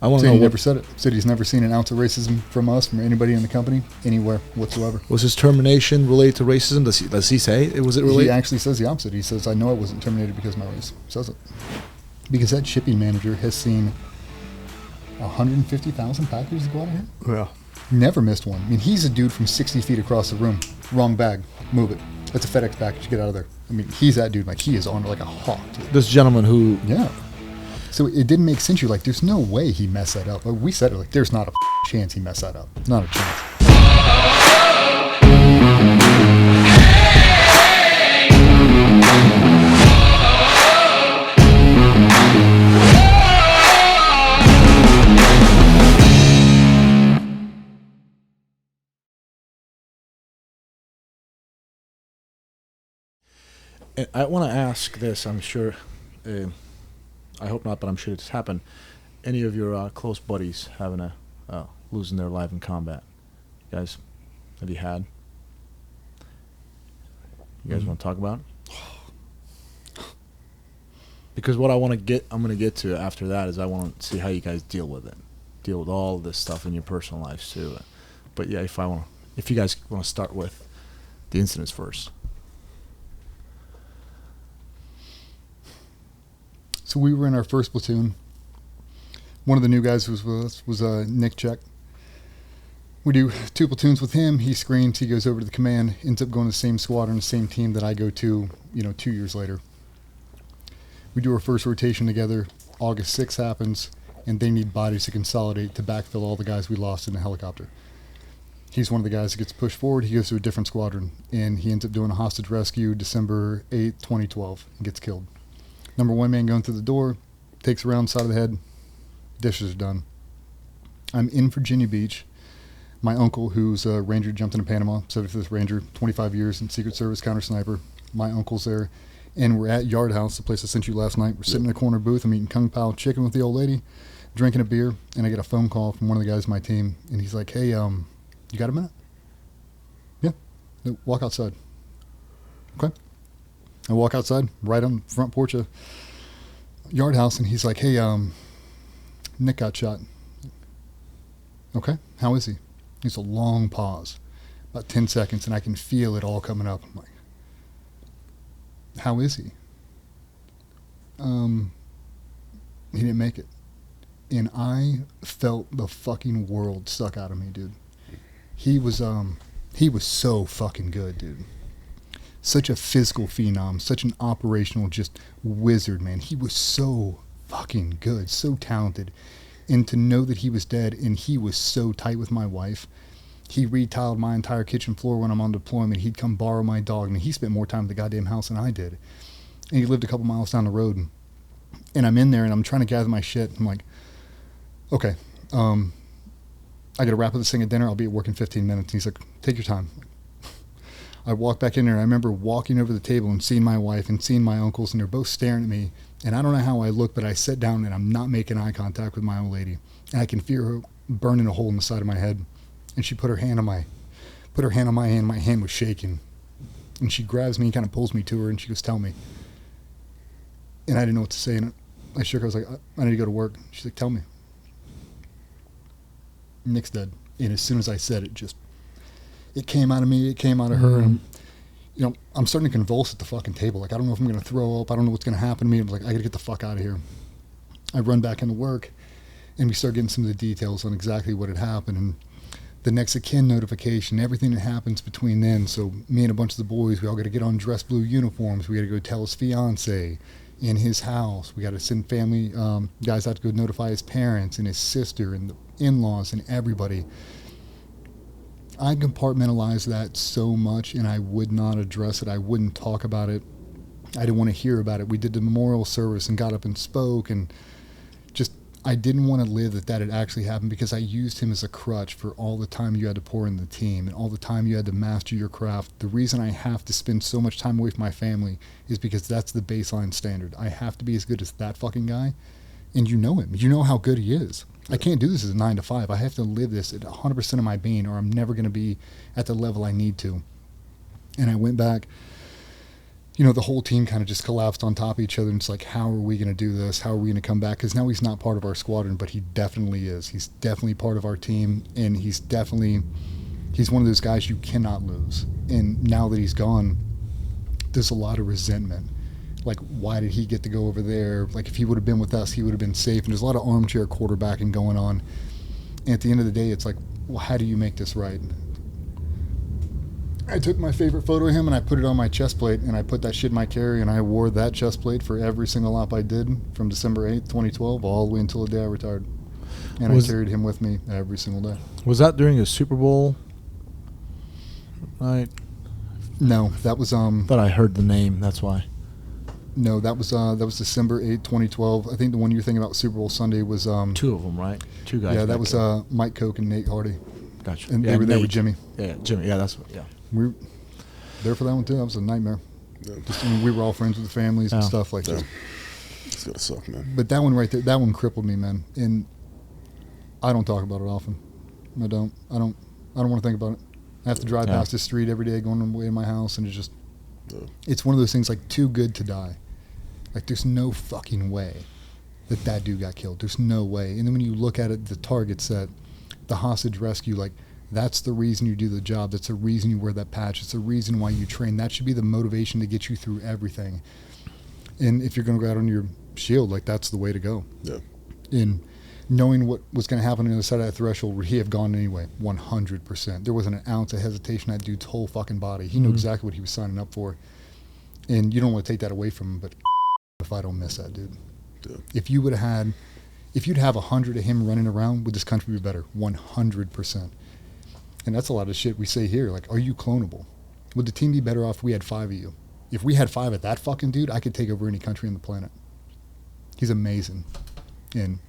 I want to So know. he never said it. Said he's never seen an ounce of racism from us, from anybody in the company, anywhere whatsoever. Was his termination related to racism? Does he say it? Was it related? He actually says the opposite. He says, I know I wasn't terminated because of my race. Says it. Because that shipping manager has seen 150,000 packages go out of here. Yeah. Never missed one. I mean, he's a dude from 60 feet across the room. Wrong bag. Move it. That's a FedEx package. Get out of there. I mean, he's that dude. Like, he is on like a hawk, dude. This gentleman who... Yeah. So it didn't make sense. You're like, there's no way he messed that up. Like, we said it, like, there's not a chance he messed that up. Not a chance. And I want to ask this. I'm sure... I hope not, but I'm sure it's happened. Any of your close buddies having a losing their life in combat? You guys, have you had? You guys want to talk about it? Because what I'm going to get to after that is I want to see how you guys deal with it, deal with all this stuff in your personal lives too. But yeah, if you guys want to start with the incidents first. So we were in our first platoon. One of the new guys who was with us was Nick Check. We do 2 platoons with him. He screens. He goes over to the command. Ends up going to the same squadron, the same team that I go to, 2 years later. We do our first rotation together. August 6th happens, and they need bodies to consolidate to backfill all the guys we lost in the helicopter. He's one of the guys that gets pushed forward. He goes to a different squadron, and he ends up doing a hostage rescue December 8th, 2012, and gets killed. Number 1 man going through the door, takes a round side of the head, dishes are done. I'm in Virginia Beach. My uncle, who's a Ranger, jumped into Panama, 75th Ranger, 25 years in Secret Service counter sniper. My uncle's there. And we're at Yard House, the place I sent you last night. We're sitting in a corner booth. I'm eating Kung Pao chicken with the old lady, drinking a beer, and I get a phone call from one of the guys on my team, and he's like, hey, you got a minute? Yeah. No, walk outside. Okay. I walk outside, right on the front porch of Yard House, and he's like, hey, Nick got shot. Okay, how is he? It's a long pause, about 10 seconds, and I can feel it all coming up. I'm like, how is he? He didn't make it. And I felt the fucking world suck out of me, dude. He was so fucking good, dude. Such a physical phenom, such an operational just wizard, man. He was so fucking good, so talented. And to know that he was dead, and he was so tight with my wife. He retiled my entire kitchen floor when I'm on deployment. He'd come borrow my dog. I mean, he spent more time at the goddamn house than I did. And he lived a couple miles down the road. And I'm in there, and I'm trying to gather my shit. I'm like, okay, I got to wrap up this thing at dinner. I'll be at work in 15 minutes. And he's like, take your time. I walked back in there, and I remember walking over the table and seeing my wife and seeing my uncles, and they're both staring at me. And I don't know how I look, but I sit down, and I'm not making eye contact with my old lady. And I can feel her burning a hole in the side of my head. And she put her hand on my hand. My hand was shaking. And she grabs me and kind of pulls me to her, and she goes, tell me. And I didn't know what to say. And I shook her. I was like, I need to go to work. She's like, tell me. Nick's dead. And as soon as I said it, it came out of me. It came out of her. And I'm starting to convulse at the fucking table. Like, I don't know if I'm going to throw up. I don't know what's going to happen to me. I'm like, I got to get the fuck out of here. I run back into work, and we start getting some of the details on exactly what had happened. And the next of kin notification, everything that happens between then. So me and a bunch of the boys, we all got to get on dress blue uniforms. We got to go tell his fiance in his house. We got to send family guys out to go notify his parents and his sister and the in-laws and everybody. I compartmentalized that so much, and I would not address it. I wouldn't talk about it. I didn't want to hear about it. We did the memorial service and got up and spoke, and just I didn't want to live that had actually happened, because I used him as a crutch for all the time you had to pour in the team and all the time you had to master your craft. The reason I have to spend so much time away from my family is because that's the baseline standard. I have to be as good as that fucking guy, and you know him. You know how good he is. I can't do this as a 9 to 5. I have to live this at 100% of my being, or I'm never going to be at the level I need to. And I went back, the whole team kind of just collapsed on top of each other. And it's like, how are we going to do this? How are we going to come back? Because now he's not part of our squadron, but he definitely is. He's definitely part of our team, and he's one of those guys you cannot lose. And now that he's gone, there's a lot of resentment. Like, why did he get to go over there? Like, if he would have been with us, he would have been safe. And there's a lot of armchair quarterbacking going on. And at the end of the day, it's like, well, how do you make this right? I took my favorite photo of him and I put it on my chest plate, and I put that shit in my carry, and I wore that chest plate for every single op I did from December 8th, 2012, all the way until the day I retired. And I carried him with me every single day. Was that during a Super Bowl night? No, that was But I heard the name, that's why. No, that was December 8th, 2012. I think the one you're thinking about, Super Bowl Sunday, was two of them, right? Two guys. Yeah, that was Mike Koch and Nate Hardy. Gotcha. And they were there with Jimmy. Yeah, Jimmy. Yeah, that's what. Yeah. We were there for that one too. That was a nightmare. Yeah. We were all friends with the families and stuff like that. It's gotta suck, man. But that one right there, that one crippled me, man. And I don't talk about it often. I don't want to think about it. I have to drive past this street every day going away to my house, and it's just, it's one of those things like too good to die. Like, there's no fucking way that dude got killed. There's no way. And then when you look at it, the target set, the hostage rescue, like, that's the reason you do the job. That's the reason you wear that patch. It's the reason why you train. That should be the motivation to get you through everything. And if you're going to go out on your shield, like, that's the way to go. Yeah. And knowing what was going to happen on the other side of that threshold, would he have gone anyway? 100%. There wasn't an ounce of hesitation in that dude's whole fucking body. He knew exactly what he was signing up for. And you don't want to take that away from him, but if I don't miss that dude. Yeah. If you'd have 100 of him running around, would this country be better? 100%. And that's a lot of shit we say here. Like, are you clonable? Would the team be better off if we had 5 of you? If we had 5 of that fucking dude, I could take over any country on the planet. He's amazing. And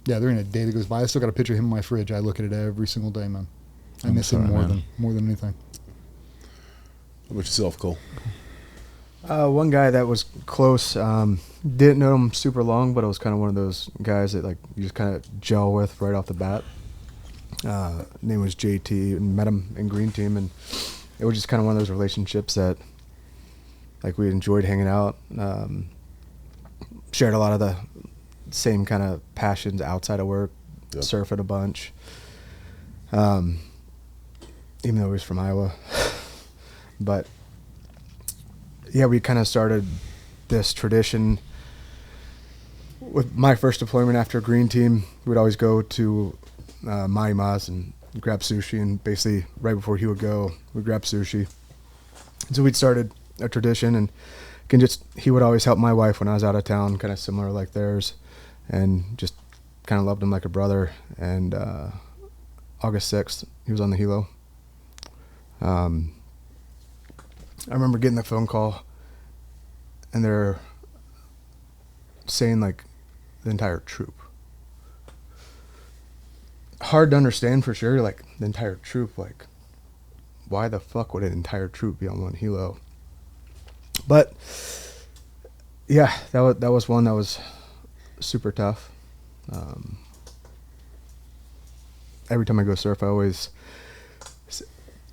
yeah, there ain't a day that goes by. I still got a picture of him in my fridge. I look at it every single day, man. I miss him more than anything. How about yourself, Cole? One guy that was close, didn't know him super long, but it was kind of one of those guys that, like, you just kind of gel with right off the bat. Name was JT, and met him in Green Team, and it was just kind of one of those relationships that, like, we enjoyed hanging out, shared a lot of the same kind of passions outside of work, surfing a bunch, even though he was from Iowa. But yeah, we kind of started this tradition with my first deployment after Green Team. We'd always go to Maima's and grab sushi, and basically right before he would go, we'd grab sushi. And so we'd started a tradition, and he would always help my wife when I was out of town, kind of similar like theirs, and just kind of loved him like a brother. And August 6th, he was on the helo. I remember getting the phone call, and they're saying, like, the entire troop. Hard to understand for sure, like, the entire troop, like, why the fuck would an entire troop be on one helo? But yeah, that was one that was super tough. Every time I go surf, I always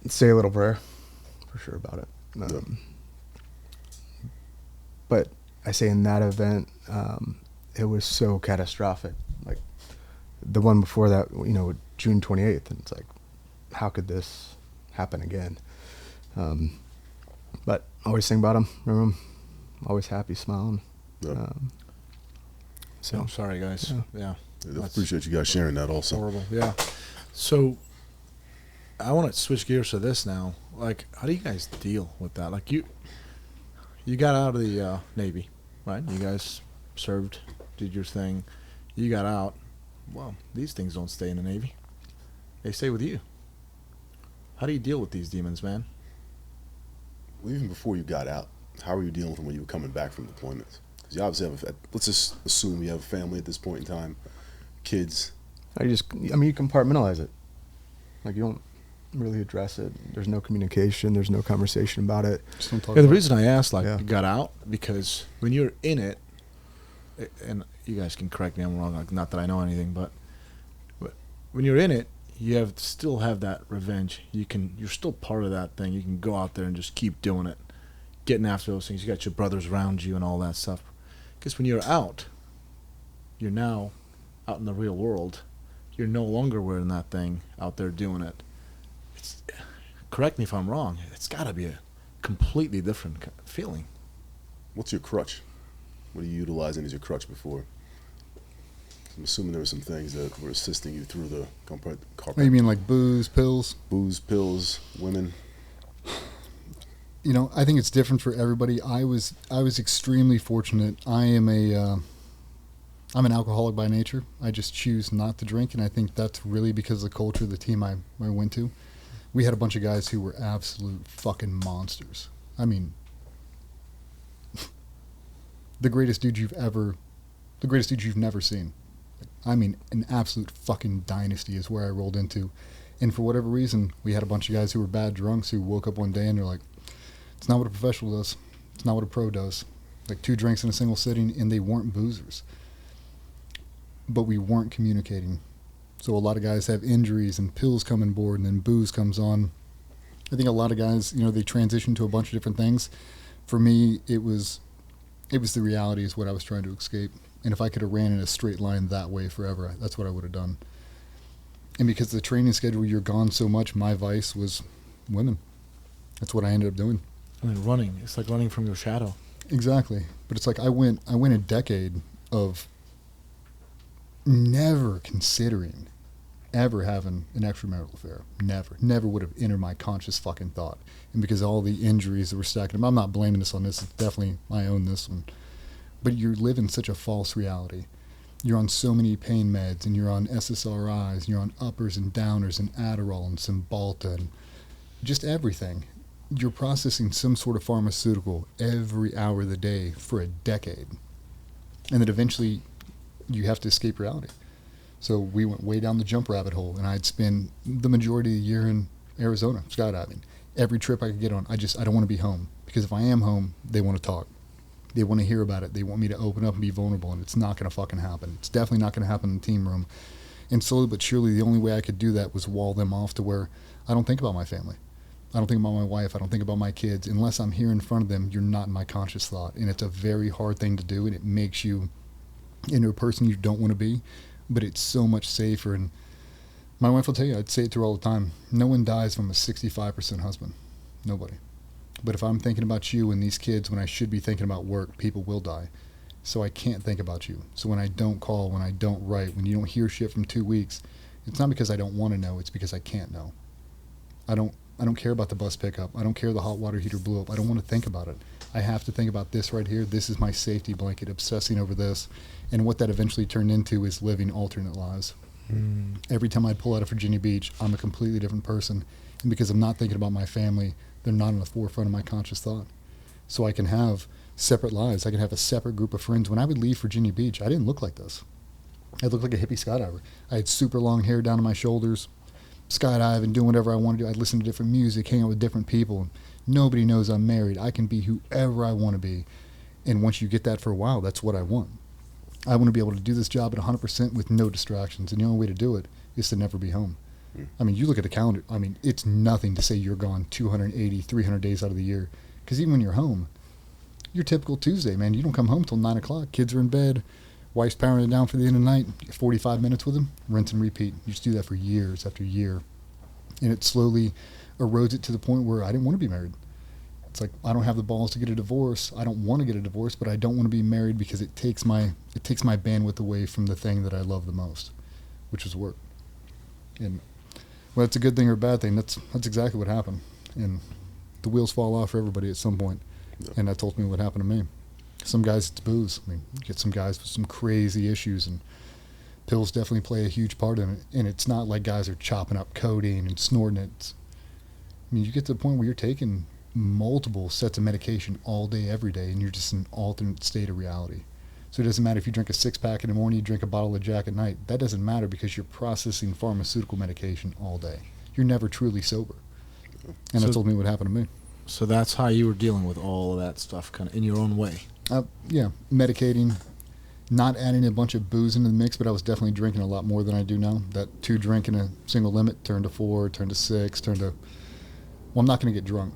say a little prayer for sure about it. But I say in that event, it was so catastrophic. Like, the one before that, June 28th, and it's like, how could this happen again? But I always think about him, remember him, always happy, smiling. Yeah. So I'm sorry, guys. Yeah. I appreciate you guys sharing that also. Horrible. Yeah. So I want to switch gears to this now. Like, how do you guys deal with that? Like, you got out of the Navy, right? You guys served, did your thing. You got out. Well, these things don't stay in the Navy. They stay with you. How do you deal with these demons, man? Well, even before you got out, how were you dealing with them when you were coming back from deployments? Because you obviously have let's just assume you have a family at this point in time, kids. You compartmentalize it. Like, you don't really address it. There's no communication. There's no conversation about it. Just don't talk about the reason I asked, like, you got out, because when you're in it, and you guys can correct me if I'm wrong, like, not that I know anything, but when you're in it, you still have that revenge. You're still part of that thing. You can go out there and just keep doing it. getting after those things. You got your brothers around you and all that stuff. Because when you're out, you're now out in the real world. You're no longer wearing that thing out there doing it. It's, correct me if I'm wrong. It's got to be a completely different feeling. What's your crutch? What are you utilizing as your crutch before? I'm assuming there were some things that were assisting you through the carpet. Oh, you mean like booze, pills? Booze, pills, women. You know, I think it's different for everybody. I was extremely fortunate. I'm an alcoholic by nature. I just choose not to drink, and I think that's really because of the culture of the team I went to. We had a bunch of guys who were absolute fucking monsters. I mean, the greatest dude you've never seen. I mean, an absolute fucking dynasty is where I rolled into. And for whatever reason, we had a bunch of guys who were bad drunks who woke up one day and they're like, it's not what a professional does. It's not what a pro does. Like 2 drinks in a single sitting, and they weren't boozers. But we weren't communicating. So a lot of guys have injuries and pills come on board and then booze comes on. I think a lot of guys, you know, they transition to a bunch of different things. For me, it was the reality is what I was trying to escape. And if I could have ran in a straight line that way forever, that's what I would have done. And because of the training schedule, you're gone so much, my vice was women. That's what I ended up doing. I mean, running. It's like running from your shadow. Exactly. But it's like I went a decade of never considering ever having an extramarital affair. Never would have entered my conscious fucking thought. And because of all the injuries that were stacking up, I'm not blaming this on this. It's definitely, I own this one. But you're living such a false reality. You're on so many pain meds, and you're on SSRIs, and you're on uppers and downers and Adderall and Cymbalta and just everything. You're processing some sort of pharmaceutical every hour of the day for a decade. And then eventually you have to escape reality. So we went way down the jump rabbit hole, and I'd spend the majority of the year in Arizona skydiving. Every trip I could get on, I don't want to be home. Because if I am home, they want to talk. They want to hear about it. They want me to open up and be vulnerable, and it's not going to fucking happen. It's definitely not going to happen in the team room. And slowly but surely, the only way I could do that was wall them off to where I don't think about my family. I don't think about my wife. I don't think about my kids. Unless I'm here in front of them, you're not in my conscious thought. And it's a very hard thing to do, and it makes you into a person you don't want to be. But it's so much safer. And my wife will tell you, I'd say it to her all the time, no one dies from a 65% husband. Nobody. But if I'm thinking about you and these kids when I should be thinking about work, people will die. So I can't think about you. So when I don't call, when I don't write, when you don't hear shit from 2 weeks, it's not because I don't want to know, it's because I can't know. I don't care about the bus pickup. I don't care the hot water heater blew up. I don't want to think about it. I have to think about this right here. This is my safety blanket, obsessing over this. And what that eventually turned into is living alternate lives. Every time I pull out of Virginia Beach, I'm a completely different person. And because I'm not thinking about my family, they're not on the forefront of my conscious thought. So I can have separate lives. I can have a separate group of friends. When I would leave Virginia Beach, I didn't look like this. I looked like a hippie skydiver. I had super long hair down to my shoulders, skydiving, doing whatever I wanted to do. I'd listen to different music, hang out with different people. Nobody knows I'm married. I can be whoever I want to be. And once you get that for a while, that's what I want. I want to be able to do this job at 100% with no distractions. And the only way to do it is to never be home. I mean, you look at the calendar. I mean, it's nothing to say you're gone 280, 300 days out of the year. Because even when you're home, your typical Tuesday, man, you don't come home till 9 o'clock. Kids are in bed. Wife's powering it down for the end of the night. 45 minutes with them, rinse and repeat. You just do that for years after year. And it slowly erodes it to the point where I didn't want to be married. It's like, I don't have the balls to get a divorce. I don't want to get a divorce, but I don't want to be married because it takes my bandwidth away from the thing that I love the most, which is work. And whether it's a good thing or a bad thing, that's exactly what happened. And the wheels fall off for everybody at some point. Yeah. And that's ultimately what happened to me. Some guys, it's booze. I mean, you get some guys with some crazy issues, and pills definitely play a huge part in it. And it's not like guys are chopping up codeine and snorting it. I mean, you get to the point where you're taking multiple sets of medication all day, every day, and you're just in an alternate state of reality. So it doesn't matter if you drink a 6-pack in the morning, you drink a bottle of Jack at night. That doesn't matter because you're processing pharmaceutical medication all day. You're never truly sober. And that's ultimately what happened to me. So that's how you were dealing with all of that stuff kind of in your own way. Yeah, medicating, not adding a bunch of booze into the mix, but I was definitely drinking a lot more than I do now. That 2 drink in a single limit turned to 4, turned to 6, turned to... Well, I'm not going to get drunk.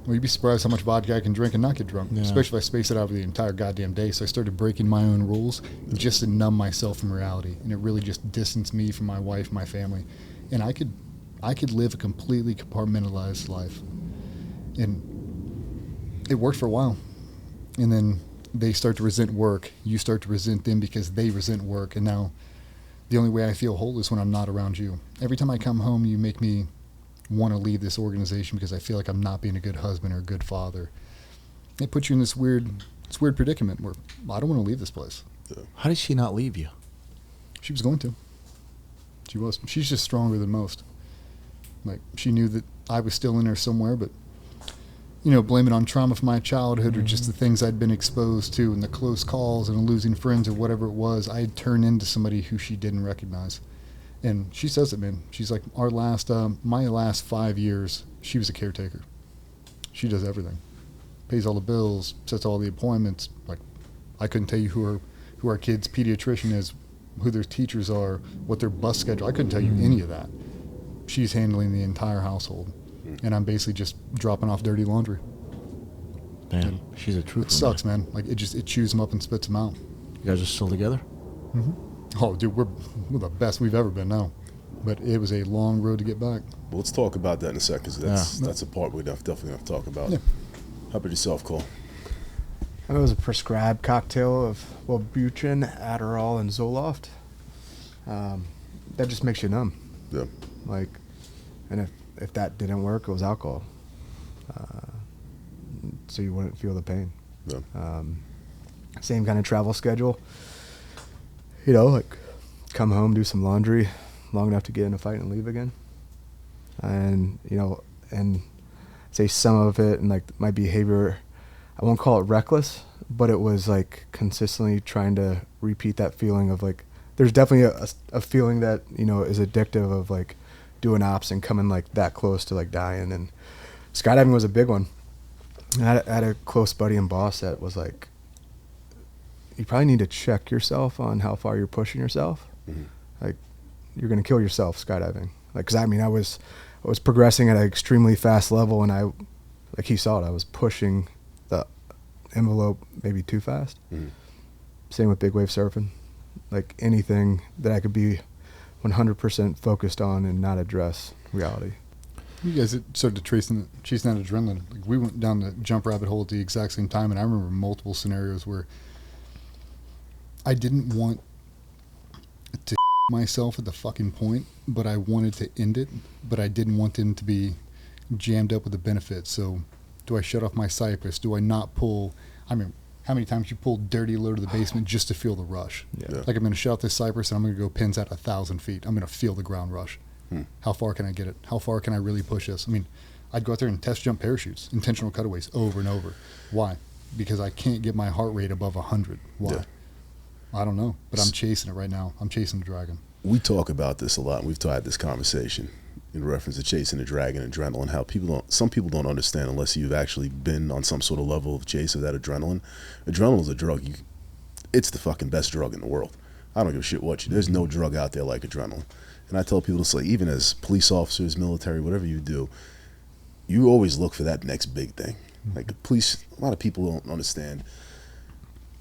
Well, you'd be surprised how much vodka I can drink and not get drunk, Yeah. especially if I space it out over the entire goddamn day. So I started breaking my own rules just to numb myself from reality, and it really just distanced me from my wife, my family, and I could live a completely compartmentalized life, and it worked for a while, and then they start to resent work. You start to resent them because they resent work, and now the only way I feel whole is when I'm not around you. Every time I come home, you make me want to leave this organization because I feel like I'm not being a good husband or a good father. It puts you in this weird predicament where I don't want to leave this place. How did she not leave you? She was going to. She was. She's just stronger than most. Like, she knew that I was still in there somewhere, but, you know, blame it on trauma from my childhood or just the things I'd been exposed to and the close calls and losing friends or whatever it was, I'd turn into somebody who she didn't recognize. And she says it, man. She's like, my last 5 years, she was a caretaker. She does everything. Pays all the bills, sets all the appointments. Like, I couldn't tell you who our kid's pediatrician is, who their teachers are, what their bus schedule. I couldn't tell you any of that. She's handling the entire household. And I'm basically just dropping off dirty laundry. Damn, she's a trooper. It sucks, man. Like, it chews them up and spits them out. You guys are still together? Oh, dude, we're the best we've ever been now. But it was a long road to get back. Well, let's talk about that in a second, because that's a part we're definitely going to talk about. Yeah. How about yourself, Cole? I know it was a prescribed cocktail of Wellbutrin, Adderall, and Zoloft. That just makes you numb. Yeah. Like, and if that didn't work, it was alcohol. So you wouldn't feel the pain. Yeah. Same kind of travel schedule. You know, like come home, do some laundry, long enough to get in a fight and leave again. And, you know, and say some of it and like my behavior, I won't call it reckless, but it was like consistently trying to repeat that feeling of like, there's definitely a feeling that, you know, is addictive of like doing ops and coming like that close to like dying. And skydiving was a big one. I had a close buddy and boss that was like, you probably need to check yourself on how far you're pushing yourself. Mm-hmm. Like, you're going to kill yourself skydiving. Like, cause I mean, I was progressing at an extremely fast level, and like he saw it, I was pushing the envelope maybe too fast. Mm-hmm. Same with big wave surfing. Like anything that I could be 100% focused on and not address reality. You guys started chasing that adrenaline. Like, we went down the jump rabbit hole at the exact same time, and I remember multiple scenarios where I didn't want to myself at the fucking point, but I wanted to end it, but I didn't want them to be jammed up with the benefits. So do I shut off my Cypress? Do I not pull? I mean, how many times you pulled dirty low to the basement just to feel the rush? Yeah. Like, I'm going to shut off this Cypress and I'm going to go pins at 1,000 feet. I'm going to feel the ground rush. How far can I get it? How far can I really push this? I mean, I'd go out there and test jump parachutes, intentional cutaways over and over. Why? Because I can't get my heart rate above 100. Why? Yeah. I don't know, but I'm chasing it right now. I'm chasing the dragon. We talk about this a lot. We've had this conversation in reference to chasing the dragon, adrenaline, how some people don't understand unless you've actually been on some sort of level of chase of that adrenaline. Adrenaline is a drug. It's the fucking best drug in the world. I don't give a shit there's no drug out there like adrenaline. And I tell people, it's like, even as police officers, military, whatever you do, you always look for that next big thing. Like the police, a lot of people don't understand.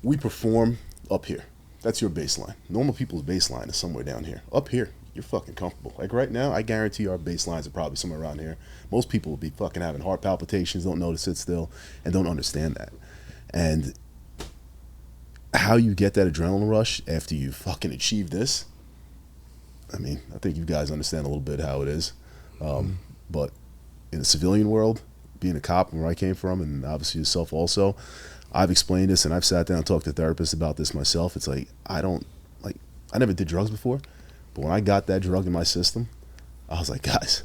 We perform up here. That's your baseline. Normal people's baseline is somewhere down here. Up here, you're fucking comfortable. Like right now, I guarantee our baselines are probably somewhere around here. Most people will be fucking having heart palpitations, don't know to sit still, and don't understand that. And how you get that adrenaline rush after you fucking achieve this, I mean, I think you guys understand a little bit how it is. But in the civilian world, being a cop where I came from, and obviously yourself also, I've explained this and I've sat down and talked to therapists about this myself. It's like, I never did drugs before, but when I got that drug in my system, I was like, guys,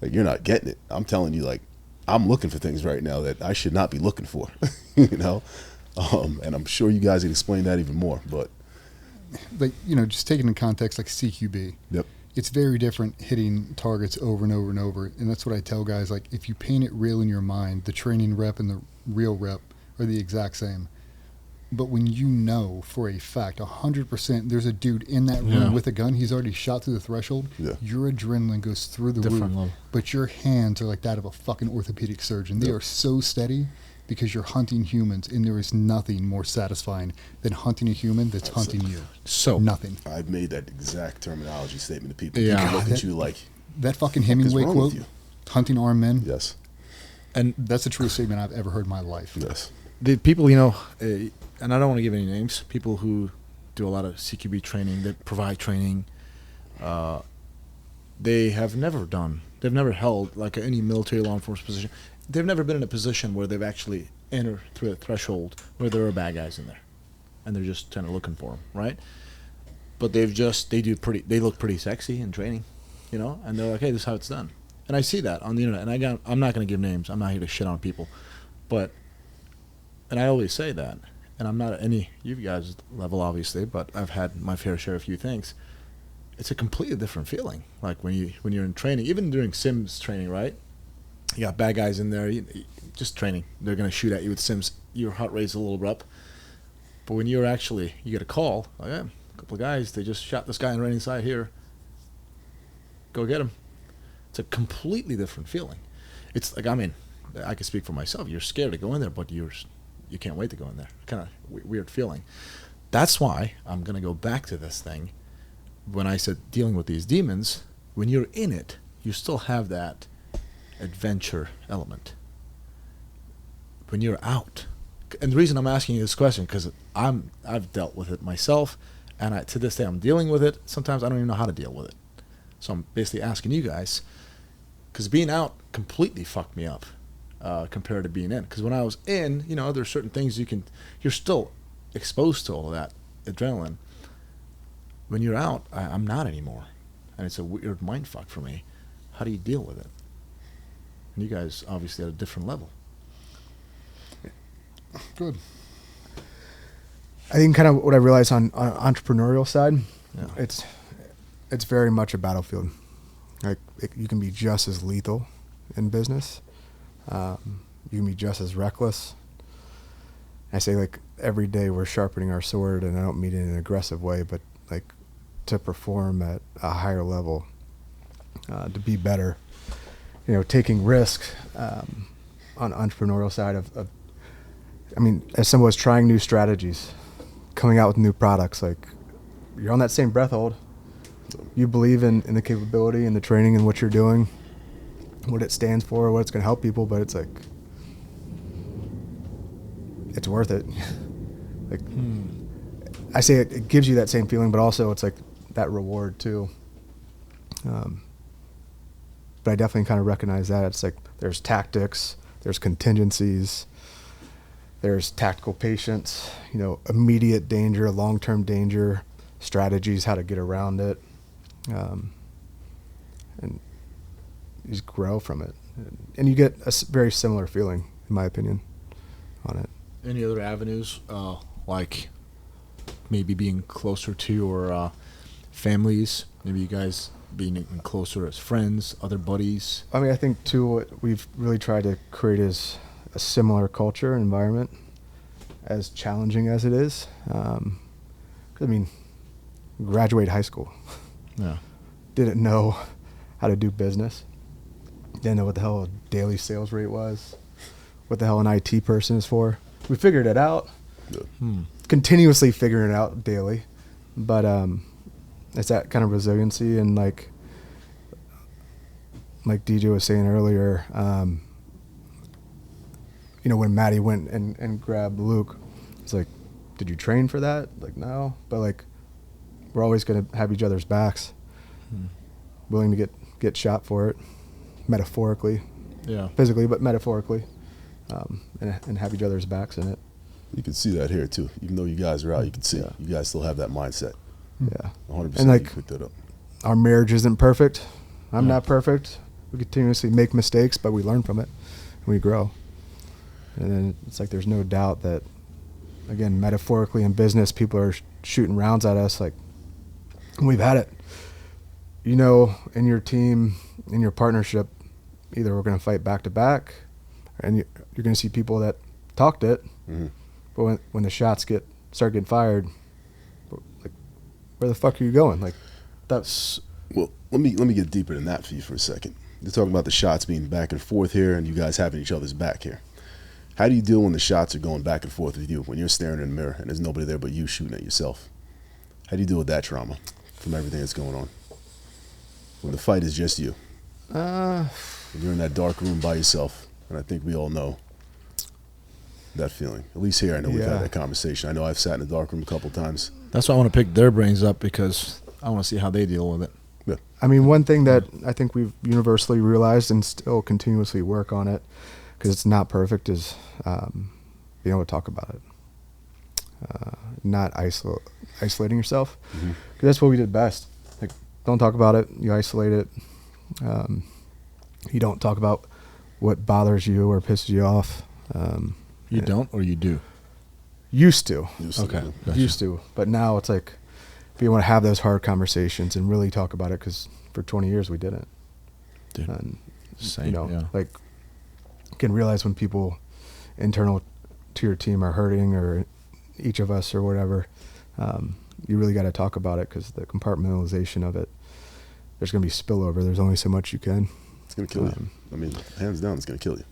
like, you're not getting it. I'm telling you, like, I'm looking for things right now that I should not be looking for, you know? And I'm sure you guys can explain that even more, but. Like, you know, just taking in context, like CQB. Yep. It's very different hitting targets over and over and over. And that's what I tell guys. Like, if you paint it real in your mind, the training rep and the real rep are the exact same. But when you know for a fact, 100%, there's a dude in that room with a gun, he's already shot through the threshold, your adrenaline goes through the Different roof. level. But your hands are like that of a fucking orthopedic surgeon. They are so steady because you're hunting humans, and there is nothing more satisfying than hunting a human that's hunting you. So Nothing. I've made that exact terminology statement to people. Yeah. People look God, at you like, That fucking is Hemingway wrong quote, with you? hunting armed men, yes, and that's the truest statement I've ever heard in my life. yes. the people, you know, and I don't want to give any names, people who do a lot of CQB training, that provide training, they've never held like any military law enforcement position. They've never been in a position where they've actually entered through a threshold where there are bad guys in there, and they're just kind of looking for them, right? But they look pretty sexy in training, you know, and they're like, hey, this is how it's done. And I see that on the internet, and I'm not going to give names. I'm not here to shit on people, and I always say that, and I'm not at any you guys' level, obviously, but I've had my fair share of a few things. It's a completely different feeling, like when you're in training, even during Sims training, right? You got bad guys in there, just training. They're going to shoot at you with Sims. Your heart rate's a little up. But when you get a call, like, yeah, a couple of guys, they just shot this guy right inside here. Go get him. It's a completely different feeling. It's like, I mean, I can speak for myself. You're scared to go in there, but you can't wait to go in there. Kind of weird feeling. That's why I'm going to go back to this thing. When I said dealing with these demons, when you're in it, you still have that adventure element. When you're out, and the reason I'm asking you this question, because I've dealt with it myself, and to this day I'm dealing with it. Sometimes I don't even know how to deal with it. So I'm basically asking you guys, because being out completely fucked me up compared to being in. Because when I was in, you know, there's certain things you're still exposed to all of that adrenaline. When you're out, I'm not anymore, and it's a weird mind fuck for me. How do you deal with it? And you guys obviously at a different level. Good. I think kind of what I realized on entrepreneurial side, Yeah. it's very much a battlefield. Like you can be just as lethal in business. You can be just as reckless. I say like every day we're sharpening our sword, and I don't mean it in an aggressive way, but like to perform at a higher level, to be better. You know, taking risk on the entrepreneurial side of I mean, as someone was trying new strategies, coming out with new products, like you're on that same breath hold. You believe in the capability and the training and what you're doing, what it stands for, what it's going to help people, but it's like, it's worth it. Like, I say it gives you that same feeling, but also it's like that reward too. But I definitely kind of recognize that. It's like there's tactics, there's contingencies, there's tactical patience, you know, immediate danger, long-term danger, strategies, how to get around it. And you just grow from it. And you get a very similar feeling, in my opinion, on it. Any other avenues, like maybe being closer to your families? Maybe you guys being even closer as friends, other buddies? I mean, I think, too, what we've really tried to create is a similar culture and environment, as challenging as it is. 'Cause, I mean, graduate high school. Yeah. Didn't know how to do business. Didn't know what the hell a daily sales rate was. What the hell an IT person is for. We figured it out. Continuously figuring it out daily. But it's that kind of resiliency, and like DJ was saying earlier, you know, when Maddie went and grabbed Luke, it's like, did you train for that? Like, no. But like, we're always going to have each other's backs. Willing to get shot for it, metaphorically. Yeah. Physically, but metaphorically. And have each other's backs in it. You can see that here too. Even though you guys are out, you can see you guys still have that mindset. Yeah. 100%. And like, you picked that up. our marriage isn't perfect. I'm not perfect. We continuously make mistakes, but we learn from it and we grow. And then it's like there's no doubt that, again, metaphorically in business, people are shooting rounds at us. Like, we've had it. You know, in your team, in your partnership, either we're going to fight back to back, and you're going to see people that talked it, But when the shots start getting fired, like, where the fuck are you going? Like, that's Well, let me get deeper than that for you for a second. You're talking about the shots being back and forth here, and you guys having each other's back here. How do you deal when the shots are going back and forth with you, when you're staring in the mirror and there's nobody there but you shooting at yourself? How do you deal with that trauma from everything that's going on? When the fight is just you. When you're in that dark room by yourself, and I think we all know that feeling. At least here, I know we've had that conversation. I know I've sat in the dark room a couple times. That's why I want to pick their brains up, because I want to see how they deal with it. Yeah. I mean, one thing that I think we've universally realized and still continuously work on it, because it's not perfect, is being able to talk about it. Not isolating yourself. Because that's what we did best. Like, don't talk about it. You isolate it. You don't talk about what bothers you or pisses you off. You don't, or you do? Used to. Okay. Gotcha. Used to. But now it's like, if you want to have those hard conversations and really talk about it, because for 20 years we didn't. Dude, And, same, you know, yeah. like, you can realize when people internal to your team are hurting, or each of us or whatever, you really got to talk about it, because the compartmentalization of it, there's going to be spillover. There's only so much you can. It's going to kill you. I mean, hands down, it's going to kill you.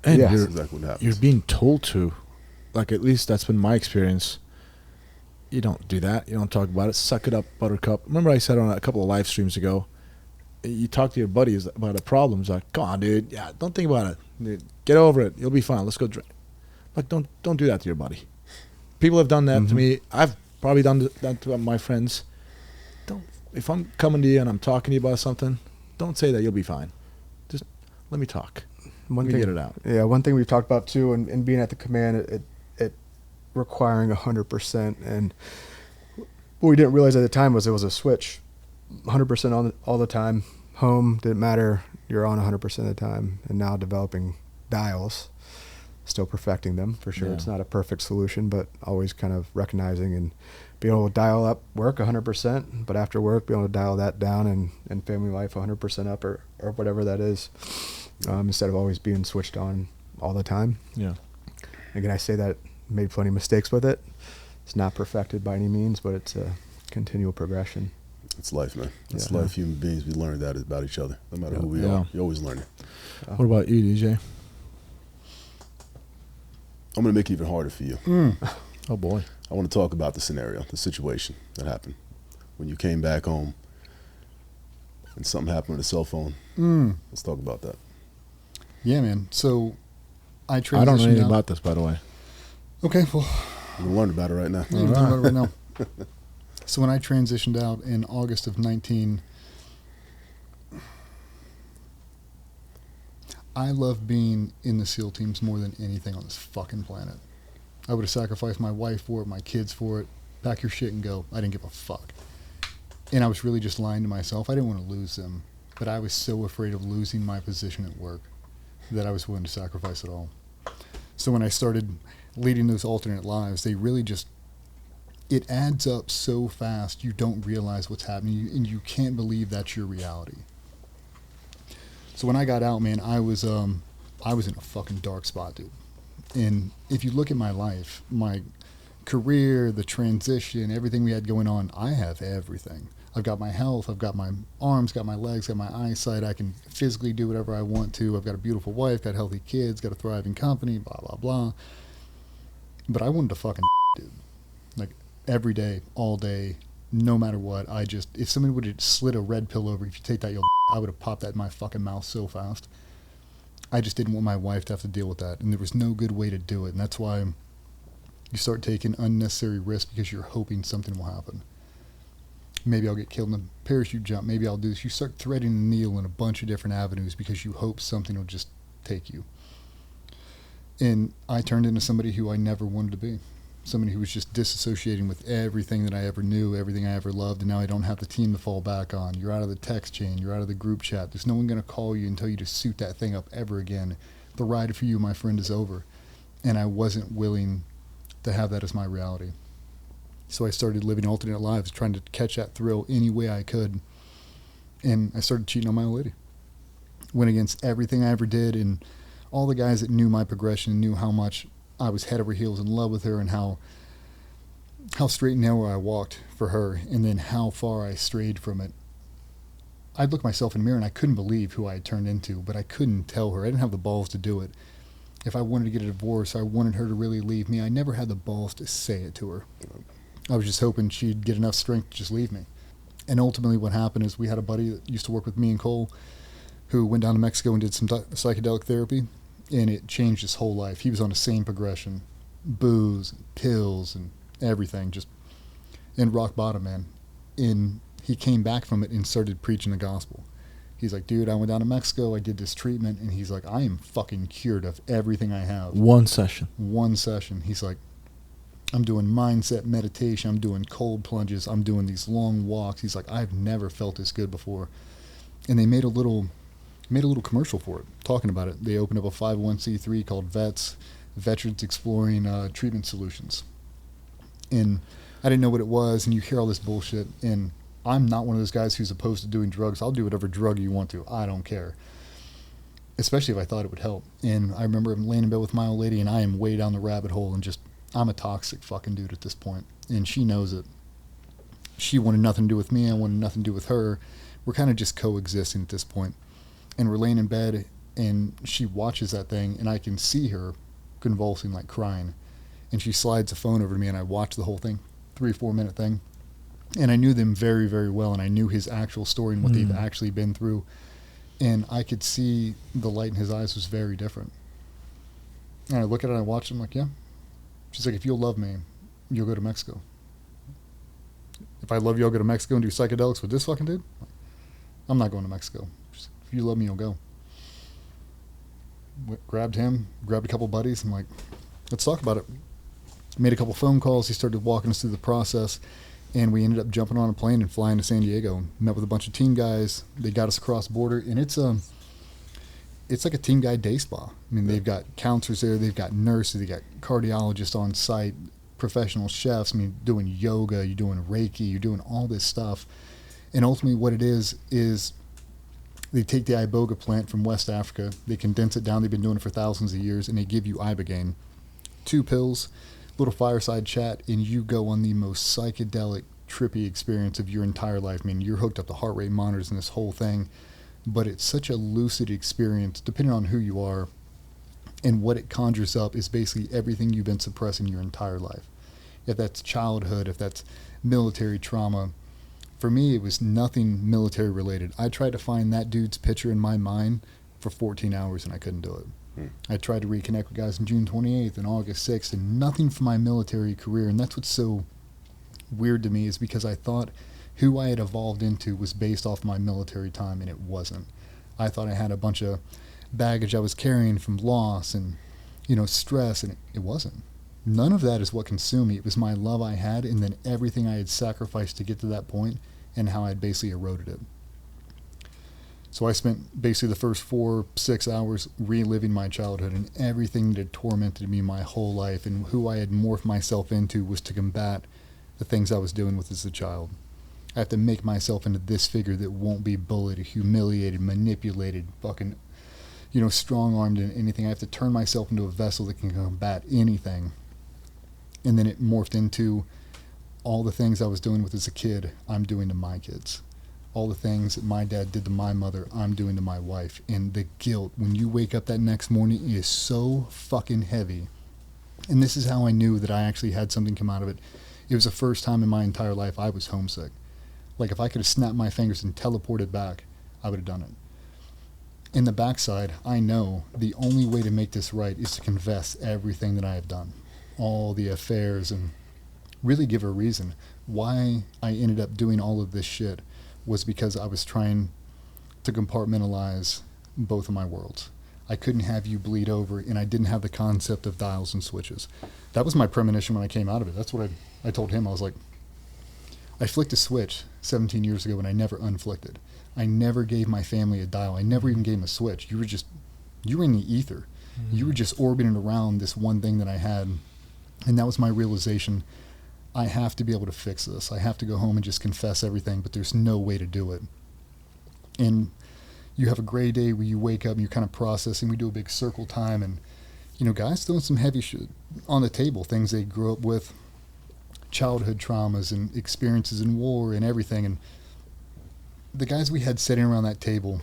And Yeah. That's you're, exactly what happens. you're being told to. Like, at least that's been my experience. You don't do that. You don't talk about it. Suck it up, buttercup. Remember I said on a couple of live streams ago, you talk to your buddies about a problem. It's like, come on, dude. Yeah, don't think about it. Dude, get over it. You'll be fine. Let's go drink. Like, don't do that to your buddy. People have done that to me. I've probably done that to my friends. If I'm coming to you and I'm talking to you about something, don't say that you'll be fine. Just let me talk. One Let me thing, get it out. Yeah, one thing we've talked about too, and being at the command, it requiring 100%, and what we didn't realize at the time was it was a switch, 100% on all the time. Home didn't matter, you're on 100% of the time, and now developing dials, still perfecting them for sure. Yeah. It's not a perfect solution, but always kind of recognizing and being able to dial up work 100%, but after work being able to dial that down, and family life 100% up, or whatever that is, instead of always being switched on all the time. Yeah. Again, I say that, made plenty of mistakes with it. It's not perfected by any means, but it's a continual progression. It's life, man. It's Yeah. life. Human beings, we learn that about each other. No matter who we Yeah. are, you always learn it. What about you, DJ? I'm going to make it even harder for you. Oh, boy. I want to talk about the scenario, the situation that happened when you came back home and something happened with a cell phone. Let's talk about that. Yeah, man. So I transitioned I don't know anything out. about this, by the way. Okay, well, We're going to learn about it right now. yeah, we're talking about it right now. So when I transitioned out in August of 19, I love being in the SEAL teams more than anything on this fucking planet. I would have sacrificed my wife for it, my kids for it. Pack your shit and go. I didn't give a fuck. And I was really just lying to myself. I didn't want to lose them, but I was so afraid of losing my position at work that I was willing to sacrifice it all. So when I started leading those alternate lives, they really just, it adds up so fast you don't realize what's happening, and you can't believe that's your reality. So when I got out, man, I was in a fucking dark spot, dude. And if you look at my life, my career, the transition, everything we had going on, I have everything. I've got my health, I've got my arms, got my legs, got my eyesight. I can physically do whatever I want to. I've got a beautiful wife, got healthy kids, got a thriving company, blah, blah, blah. But I wanted to fucking dude. Like, every day, all day, no matter what, if somebody would have slid a red pill over, if you take that, I would have popped that in my fucking mouth so fast. I just didn't want my wife to have to deal with that, and there was no good way to do it, and that's why you start taking unnecessary risks, because you're hoping something will happen. Maybe I'll get killed in a parachute jump, maybe I'll do this. You start threading the needle in a bunch of different avenues because you hope something will just take you. And I turned into somebody who I never wanted to be. Somebody who was just disassociating with everything that I ever knew, everything I ever loved, and now I don't have the team to fall back on. You're out of the text chain, you're out of the group chat. There's no one going to call you and tell you to suit that thing up ever again. The ride for you, my friend, is over. And I wasn't willing to have that as my reality. So I started living alternate lives, trying to catch that thrill any way I could. And I started cheating on my old lady. Went against everything I ever did, and all the guys that knew my progression, knew how much I was head over heels in love with her, and how straight and narrow I walked for her, and then how far I strayed from it. I'd look myself in the mirror and I couldn't believe who I had turned into, but I couldn't tell her. I didn't have the balls to do it. If I wanted to get a divorce, I wanted her to really leave me. I never had the balls to say it to her. I was just hoping she'd get enough strength to just leave me. And ultimately what happened is we had a buddy that used to work with me and Cole who went down to Mexico and did some psychedelic therapy, and it changed his whole life. He was on the same progression, booze, pills, and everything, just in rock bottom, man. And he came back from it and started preaching the gospel. He's like, dude, I went down to Mexico, I did this treatment, and he's like, I am fucking cured of everything I have. One session. He's like, I'm doing mindset meditation, I'm doing cold plunges, I'm doing these long walks. He's like, I've never felt this good before. And they made a little commercial for it, talking about it. They opened up a 501c3 called Veterans Exploring Treatment Solutions. And I didn't know what it was, and you hear all this bullshit, and I'm not one of those guys who's opposed to doing drugs. I'll do whatever drug you want to. I don't care. Especially if I thought it would help. And I remember laying in bed with my old lady, and I am way down the rabbit hole, and I'm a toxic fucking dude at this point. And she knows it. She wanted nothing to do with me. I wanted nothing to do with her. We're kind of just coexisting at this point. And we're laying in bed, and she watches that thing, and I can see her convulsing, like crying. And she slides the phone over to me, and I watch the whole thing, 3-4 minute thing. And I knew them very, very well, and I knew his actual story and what they've actually been through. And I could see the light in his eyes was very different. And I look at it, and I watch him like, yeah. She's like, if you'll love me, you'll go to Mexico. If I love you, I'll go to Mexico and do psychedelics with this fucking dude. I'm not going to Mexico. She's like, if you love me, you'll go. Grabbed him, grabbed a couple buddies, and like, let's talk about it. Made a couple phone calls. He started walking us through the process. And we ended up jumping on a plane and flying to San Diego. Met with a bunch of team guys. They got us across the border, and it's like a team guide day spa. I mean, they've got counselors there, they've got nurses, they got cardiologists on site, professional chefs. I mean, doing yoga, you're doing Reiki, you're doing all this stuff. And ultimately, what it is they take the iboga plant from West Africa, they condense it down. They've been doing it for thousands of years, and they give you ibogaine, 2 pills. Little fireside chat, and you go on the most psychedelic, trippy experience of your entire life. I mean, you're hooked up to heart rate monitors and this whole thing, but it's such a lucid experience, depending on who you are, and what it conjures up is basically everything you've been suppressing your entire life. If that's childhood, if that's military trauma. For me, it was nothing military related. I tried to find that dude's picture in my mind for 14 hours, and I couldn't do it. I tried to reconnect with guys on June 28th and August 6th, and nothing from my military career. And that's what's so weird to me, is because I thought who I had evolved into was based off my military time, and it wasn't. I thought I had a bunch of baggage I was carrying from loss and, stress, and it wasn't. None of that is what consumed me. It was my love I had, and then everything I had sacrificed to get to that point, and how I'd basically eroded it. So I spent basically the first 4-6 hours reliving my childhood and everything that had tormented me my whole life, and who I had morphed myself into was to combat the things I was dealing with as a child. I have to make myself into this figure that won't be bullied, humiliated, manipulated, fucking, strong-armed in anything. I have to turn myself into a vessel that can combat anything. And then it morphed into all the things I was doing with as a kid, I'm doing to my kids. All the things that my dad did to my mother, I'm doing to my wife. And the guilt, when you wake up that next morning, is so fucking heavy. And this is how I knew that I actually had something come out of it. It was the first time in my entire life I was homesick. Like, if I could have snapped my fingers and teleported back, I would have done it. In the backside, I know the only way to make this right is to confess everything that I have done. All the affairs, and really give a reason. Why I ended up doing all of this shit was because I was trying to compartmentalize both of my worlds. I couldn't have you bleed over, and I didn't have the concept of dials and switches. That was my premonition when I came out of it. That's what I told him. I was like, I flicked a switch 17 years ago, and I never unflicked it. I never gave my family a dial. I never even gave them a switch. You were in the ether. Mm-hmm. You were just orbiting around this one thing that I had, and that was my realization. I have to be able to fix this. I have to go home and just confess everything, but there's no way to do it. And you have a gray day where you wake up and you're kind of processing. We do a big circle time, and Guys throwing some heavy shit on the table, things they grew up with, childhood traumas and experiences in war and everything. And the guys we had sitting around that table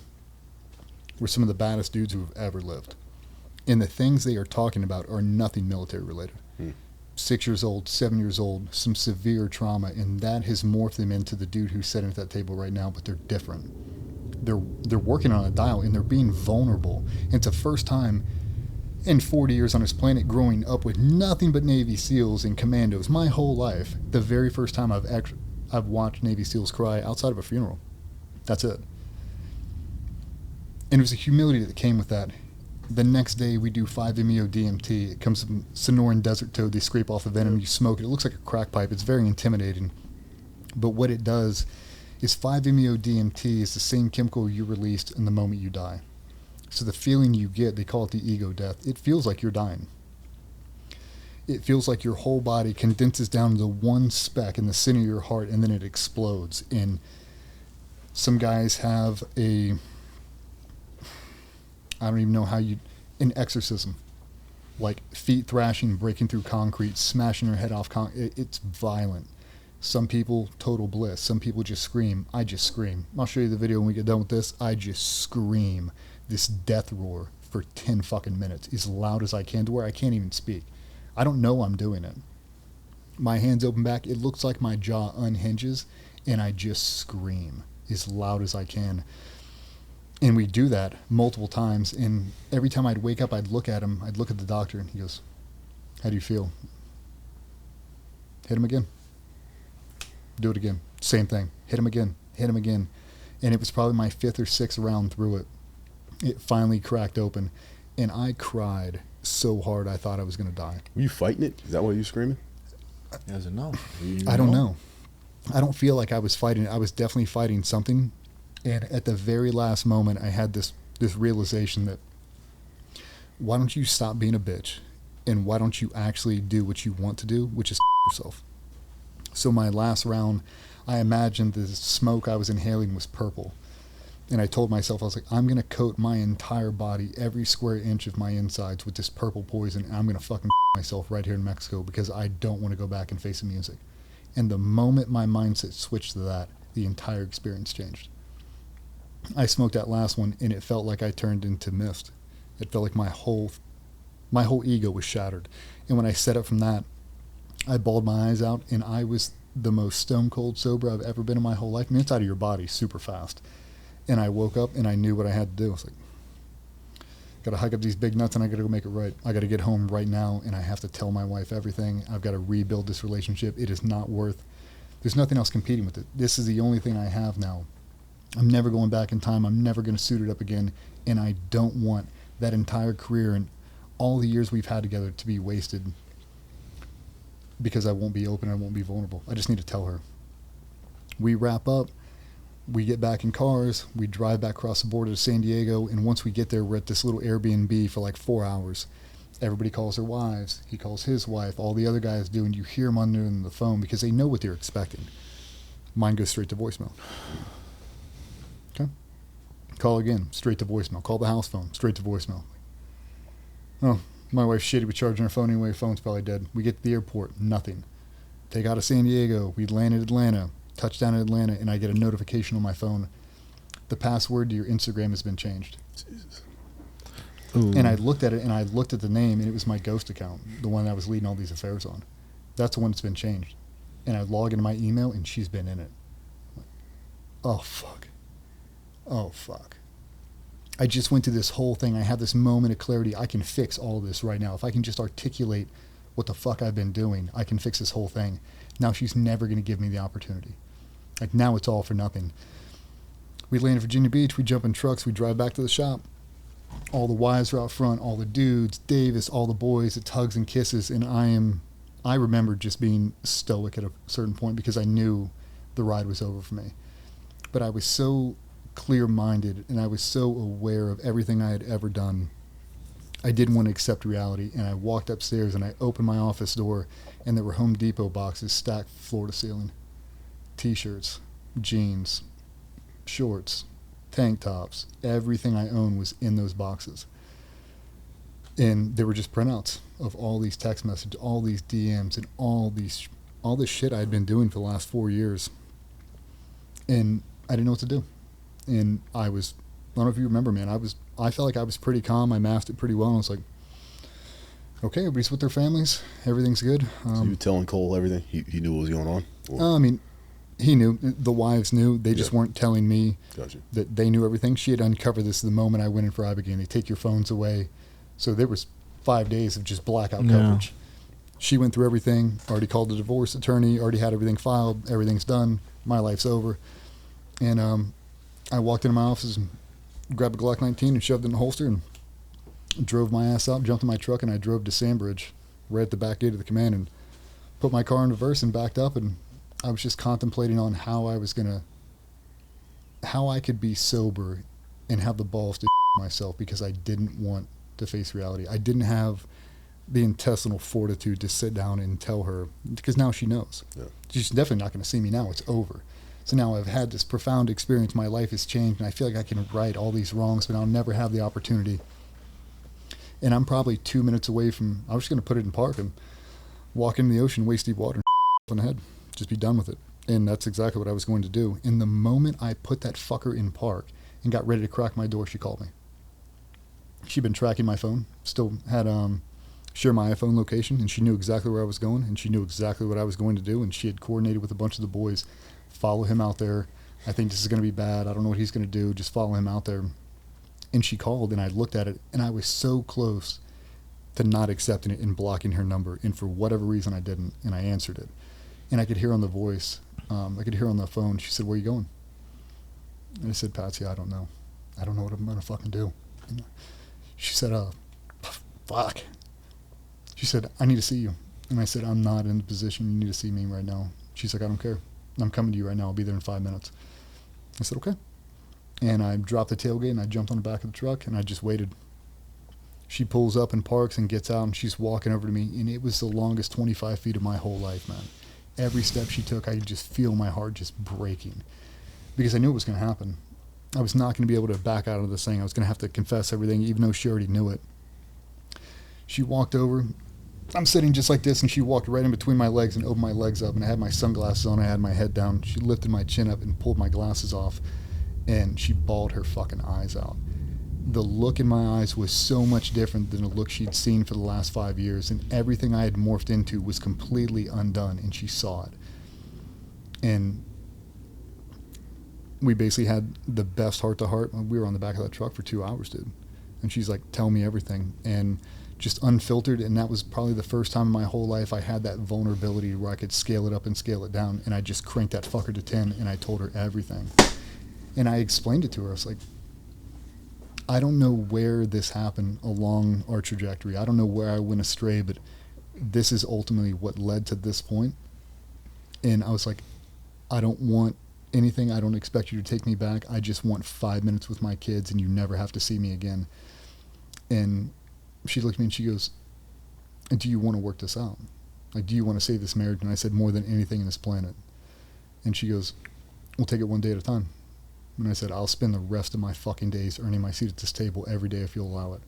were some of the baddest dudes who've ever lived. And the things they are talking about are nothing military related. 6 years old, 7 years old, some severe trauma, and that has morphed them into the dude who's sitting at that table right now, but they're different. They're working on a dial, and they're being vulnerable. And it's the first time in 40 years on this planet, growing up with nothing but Navy SEALs and commandos my whole life, the very first time I've watched Navy SEALs cry outside of a funeral. That's it. And it was a humility that came with that. The next day we do 5-MeO DMT. It comes from Sonoran desert toad. They scrape off the venom. You smoke it. It looks like a crack pipe. It's very intimidating. But what it does is 5-MeO DMT is the same chemical you released in the moment you die. So the feeling you get, they call it the ego death. It feels like you're dying. It feels like your whole body condenses down to one speck in the center of your heart, and then it explodes. And some guys have I don't even know how an exorcism, like feet thrashing, breaking through concrete, smashing their head off it's violent. Some people, total bliss. Some people just scream. I just scream. I'll show you the video when we get done with this. I just scream this death roar for 10 fucking minutes, as loud as I can, to where I can't even speak. I don't know I'm doing it. My hands open back. It looks like my jaw unhinges, and I just scream as loud as I can. And we do that multiple times, and every time I'd wake up, I'd look at him, I'd look at the doctor, and he goes, "How do you feel?" Hit him again. Do it again. Same thing. Hit him again. Hit him again. And it was probably my 5th or 6th round through it. It finally cracked open, and I cried so hard I thought I was going to die. Were you fighting it? Is that why you were screaming? He doesn't know. I don't know. I don't feel like I was fighting it. I was definitely fighting something. And at the very last moment, I had this realization that, why don't you stop being a bitch, and why don't you actually do what you want to do, which is yourself. So my last round, I imagined the smoke I was inhaling was purple. And I told myself, I was like, I'm going to coat my entire body, every square inch of my insides, with this purple poison, and I'm going to fucking myself right here in Mexico, because I don't want to go back and face the music. And the moment my mindset switched to that, the entire experience changed. I smoked that last one, and it felt like I turned into mist. It felt like my whole ego was shattered. And when I set up from that, I bawled my eyes out, and I was the most stone cold sober I've ever been in my whole life. I mean, it's out of your body super fast. And I woke up, and I knew what I had to do. I was like, got to hike up these big nuts, and I got to go make it right. I got to get home right now, and I have to tell my wife everything. I've got to rebuild this relationship. It is not worth. There's nothing else competing with it. This is the only thing I have now. I'm never going back in time. I'm never going to suit it up again. And I don't want that entire career and all the years we've had together to be wasted because I won't be open. I won't be vulnerable. I just need to tell her. We wrap up. We get back in cars. We drive back across the border to San Diego. And once we get there, we're at this little Airbnb for like 4 hours. Everybody calls their wives. He calls his wife. All the other guys do. And you hear them under the phone because they know what they're expecting. Mine goes straight to voicemail. Okay. Call again, straight to voicemail. Call the house phone, straight to voicemail. Oh, my wife's shitty with charging her phone anyway. Phone's probably dead. We get to the airport, nothing. Take out of San Diego. We land in Atlanta, touchdown in Atlanta, and I get a notification on my phone. The password to your Instagram has been changed. Jesus. Ooh. And I looked at it, and I looked at the name, and it was my ghost account, the one that I was leading all these affairs on. That's the one that's been changed. And I log into my email, and she's been in it. Oh, fuck. Oh, fuck. I just went through this whole thing. I have this moment of clarity. I can fix all this right now. If I can just articulate what the fuck I've been doing, I can fix this whole thing. Now she's never going to give me the opportunity. Like, now it's all for nothing. We land at Virginia Beach. We jump in trucks. We drive back to the shop. All the wives are out front. All the dudes, Davis, all the boys. It's hugs and kisses. And I remember just being stoic at a certain point because I knew the ride was over for me. But I was so clear-minded, and I was so aware of everything I had ever done. I didn't want to accept reality, and I walked upstairs, and I opened my office door, and there were Home Depot boxes stacked floor to ceiling. T-shirts, jeans, shorts, tank tops, everything I owned was in those boxes. And they were just printouts of all these text messages, all these DMs, and all this shit I had been doing for the last 4 years. And I didn't know what to do. And I don't know if you remember, man, I felt like I was pretty calm. I masked it pretty well. And I was like, okay, everybody's with their families. Everything's good. So you were telling Cole everything? He knew what was going on? I mean, he knew. The wives knew. They just weren't telling me that they knew everything. She had uncovered this the moment I went in for Ibogaine. They take your phones away. So there was 5 days of just blackout coverage. She went through everything, already called the divorce attorney, already had everything filed, everything's done, my life's over. And I walked into my office and grabbed a Glock 19 and shoved it in the holster and drove my ass out, jumped in my truck, and I drove to Sandbridge, right at the back gate of the command, and put my car in reverse and backed up. And I was just contemplating on how I could be sober and have the balls to myself, because I didn't want to face reality. I didn't have the intestinal fortitude to sit down and tell her, because now she knows. She's definitely not going to see me now. It's over. So now I've had this profound experience. My life has changed, and I feel like I can right all these wrongs, but I'll never have the opportunity. And I'm probably 2 minutes away from, I was just going to put it in park and walk into the ocean, waste deep water, and on the head. Just be done with it. And that's exactly what I was going to do. In the moment I put that fucker in park and got ready to crack my door, she called me. She'd been tracking my phone, still had share my iPhone location, and she knew exactly where I was going, and she knew exactly what I was going to do, and she had coordinated with a bunch of the boys, follow him out there. I think this is going to be bad. I don't know what he's going to do. Just follow him out there. And she called, and I looked at it, and I was so close to not accepting it and blocking her number, and for whatever reason I didn't, and I answered it. And I could hear on the voice, I could hear on the phone, she said, "Where are you going?" And I said, "Patsy, I don't know. I don't know what I'm going to fucking do." And she said, fuck. She said, "I need to see you." And I said, "I'm not in the position you need to see me right now." She's like, "I don't care. I'm coming to you right now. I'll be there in 5 minutes." I said, "Okay." And I dropped the tailgate and I jumped on the back of the truck and I just waited. She pulls up and parks and gets out, and she's walking over to me, and it was the longest 25 feet of my whole life, man. Every step she took, I could just feel my heart just breaking, because I knew it was going to happen. I was not going to be able to back out of this thing. I was going to have to confess everything, even though she already knew it. She walked over. I'm sitting just like this, and she walked right in between my legs and opened my legs up, and I had my sunglasses on. I had my head down. She lifted my chin up and pulled my glasses off, and she bawled her fucking eyes out. The look in my eyes was so much different than the look she'd seen for the last 5 years, and everything I had morphed into was completely undone, and she saw it. And we basically had the best heart-to-heart. We were on the back of that truck for 2 hours, dude. And she's like, "Tell me everything." And just unfiltered, and that was probably the first time in my whole life I had that vulnerability where I could scale it up and scale it down, and I just cranked that fucker to 10, and I told her everything. And I explained it to her. I was like, I don't know where this happened along our trajectory. I don't know where I went astray, but this is ultimately what led to this point. And I was like, I don't want anything. I don't expect you to take me back. I just want 5 minutes with my kids, and you never have to see me again. And she looked at me and she goes, "Do you want to work this out? Like, do you want to save this marriage?" And I said, "More than anything in this planet." And she goes, "We'll take it one day at a time." And I said, "I'll spend the rest of my fucking days earning my seat at this table every day if you'll allow it."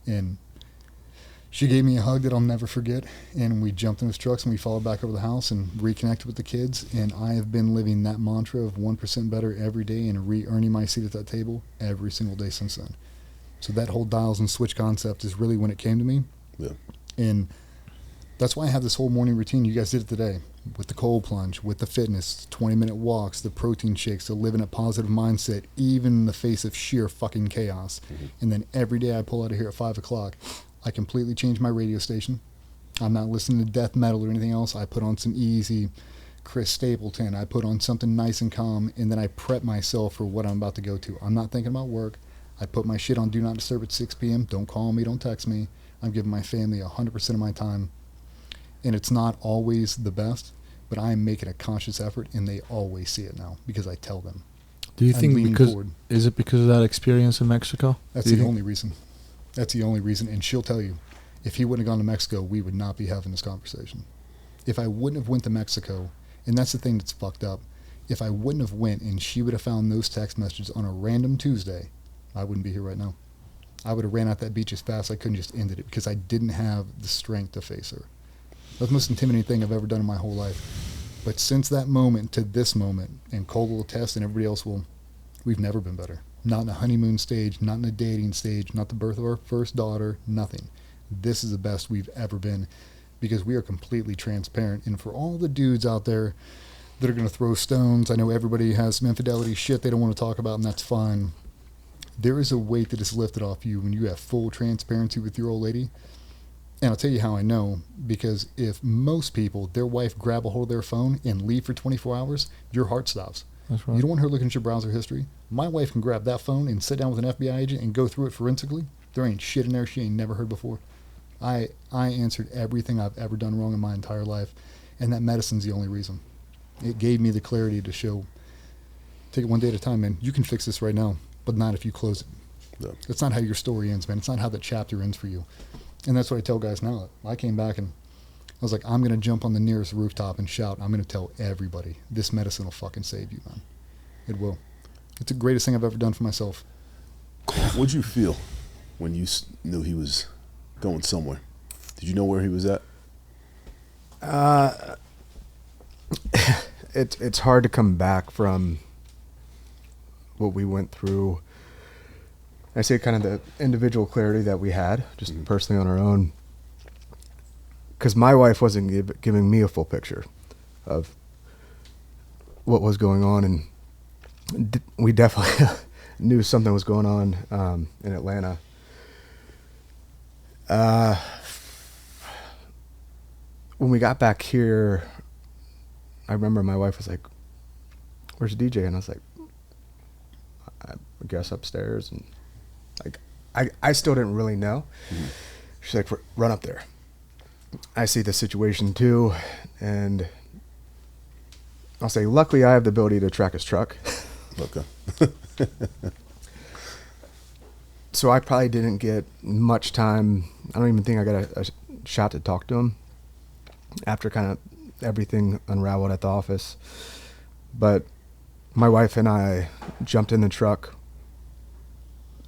And she gave me a hug that I'll never forget. And we jumped in his trucks and we followed back over the house and reconnected with the kids. And I have been living that mantra of 1% better every day and re-earning my seat at that table every single day since then. So that whole dials and switch concept is really when it came to me. Yeah. And that's why I have this whole morning routine. You guys did it today with the cold plunge, with the fitness, 20-minute walks, the protein shakes, to live in a positive mindset, even in the face of sheer fucking chaos. Mm-hmm. And then every day I pull out of here at 5 o'clock, I completely change my radio station. I'm not listening to death metal or anything else. I put on some easy Chris Stapleton. I put on something nice and calm, and then I prep myself for what I'm about to go to. I'm not thinking about work. I put my shit on Do Not Disturb at 6 p.m. Don't call me, don't text me. I'm giving my family 100% of my time. And it's not always the best, but I'm making a conscious effort, and they always see it now because I tell them. Do you think is it because of that experience in Mexico? That's the only reason. That's the only reason. And she'll tell you, if he wouldn't have gone to Mexico, we would not be having this conversation. If I wouldn't have went to Mexico, and that's the thing that's fucked up, if I wouldn't have went and she would have found those text messages on a random Tuesday, I wouldn't be here right now. I would have ran out that beach as fast as I couldn't just ended it because I didn't have the strength to face her. That's the most intimidating thing I've ever done in my whole life. But since that moment to this moment, and Cole will test and everybody else will, we've never been better. Not in a honeymoon stage, not in a dating stage, not the birth of our first daughter, nothing. This is the best we've ever been because we are completely transparent. And for all the dudes out there that are going to throw stones, I know everybody has some infidelity shit they don't want to talk about, and that's fine. There is a weight that is lifted off you when you have full transparency with your old lady. And I'll tell you how I know, because if most people, their wife grab a hold of their phone and leave for 24 hours, your heart stops. That's right. You don't want her looking at your browser history. My wife can grab that phone and sit down with an FBI agent and go through it forensically. There ain't shit in there she ain't never heard before. I answered everything I've ever done wrong in my entire life, and that medicine's the only reason. It gave me the clarity to show, take it one day at a time, man. You can fix this right now, but not if you close it. No. That's not how your story ends, man. It's not how the chapter ends for you. And that's what I tell guys now. I came back and I was like, I'm going to jump on the nearest rooftop and shout. I'm going to tell everybody, this medicine will fucking save you, man. It will. It's the greatest thing I've ever done for myself. What'd you feel when you knew he was going somewhere? Did you know where he was at? It's hard to come back from what we went through. I say kind of the individual clarity that we had, just personally on our own. Because my wife wasn't giving me a full picture of what was going on, and we definitely knew something was going on in Atlanta. When we got back here, I remember my wife was like, "Where's DJ?" And I was like, "I guess upstairs." And like, I still didn't really know. Mm-hmm. She's like, "Run up there." I see the situation too, and I'll say, luckily I have the ability to track his truck. Okay. So I probably didn't get much time. I don't even think I got a shot to talk to him after kind of everything unraveled at the office. But my wife and I jumped in the truck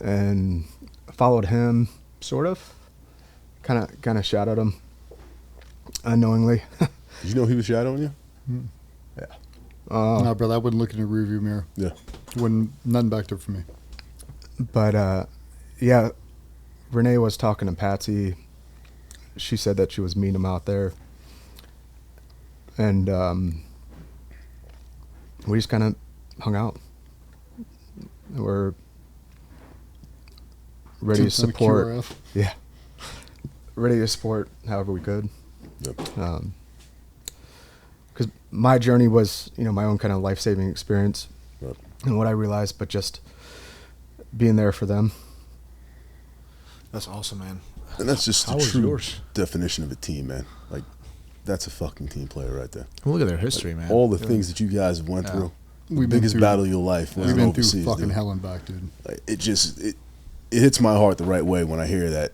and followed him, sort of. Kind of shadowed him unknowingly. Did you know he was shadowing you? Mm. Yeah. No, brother, I wouldn't look in the rearview mirror. Yeah. Nothing back there for me. But, yeah, Renee was talking to Patsy. She said that she was meeting him out there. And we just kind of hung out. We're ready to support. QRF. Yeah. Ready to support however we could. Yep. Because my journey was, my own kind of life-saving experience. Right. And what I realized, but just being there for them. That's awesome, man. And that's just How the was true yours? definition of a team, man. Like, that's a fucking team player right there. Look at their history, man. All the things that you guys went through. The We've been biggest through- battle of your life was We've been overseas, through fucking dude. hell and back, dude. Like, it hits my heart the right way when I hear that.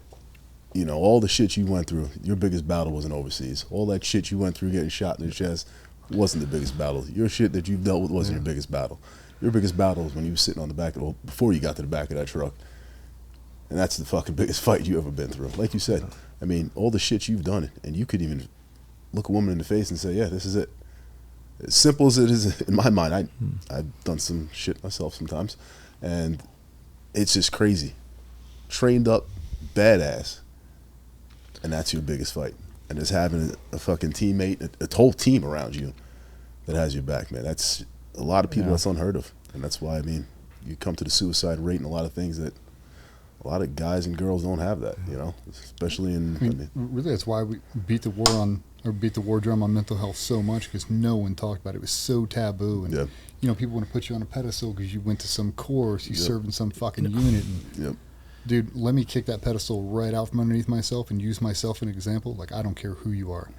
All the shit you went through, your biggest battle wasn't overseas. All that shit you went through getting shot in the chest wasn't the biggest battle. Your shit that you've dealt with wasn't your biggest battle. Your biggest battle was when you were sitting on the back before you got to the back of that truck. And that's the fucking biggest fight you ever been through. Like you said, I mean, all the shit you've done, and you could even look a woman in the face and say, yeah, this is it. As simple as it is in my mind, I've done some shit myself sometimes, and it's just crazy. Trained up, badass, and that's your biggest fight. And just having a fucking teammate, a whole team around you that has your back, man. That's a lot of people. That's unheard of, and that's why you come to the suicide rate and a lot of things that a lot of guys and girls don't have that, especially in. Really, that's why we beat the war drum on mental health so much, because no one talked about it. It was so taboo, and people want to put you on a pedestal because you went to some course, you served in some fucking unit, and dude, let me kick that pedestal right out from underneath myself and use myself as an example. Like, I don't care who you are,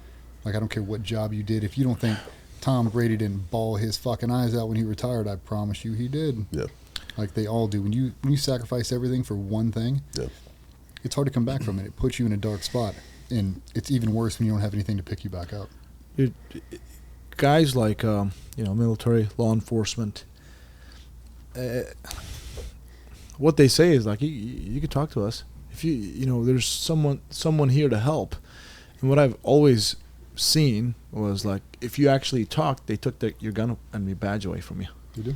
like I don't care what job you did. If you don't think Tom Brady didn't bawl his fucking eyes out when he retired, I promise you he did. Yeah. Like they all do. When you sacrifice everything for one thing, it's hard to come back from it. It puts you in a dark spot, and it's even worse when you don't have anything to pick you back up. Guys like military, law enforcement. what they say is like, you can talk to us if you know there's someone here to help. And what I've always seen was like, if you actually talk, they took your gun and your badge away from you. You do?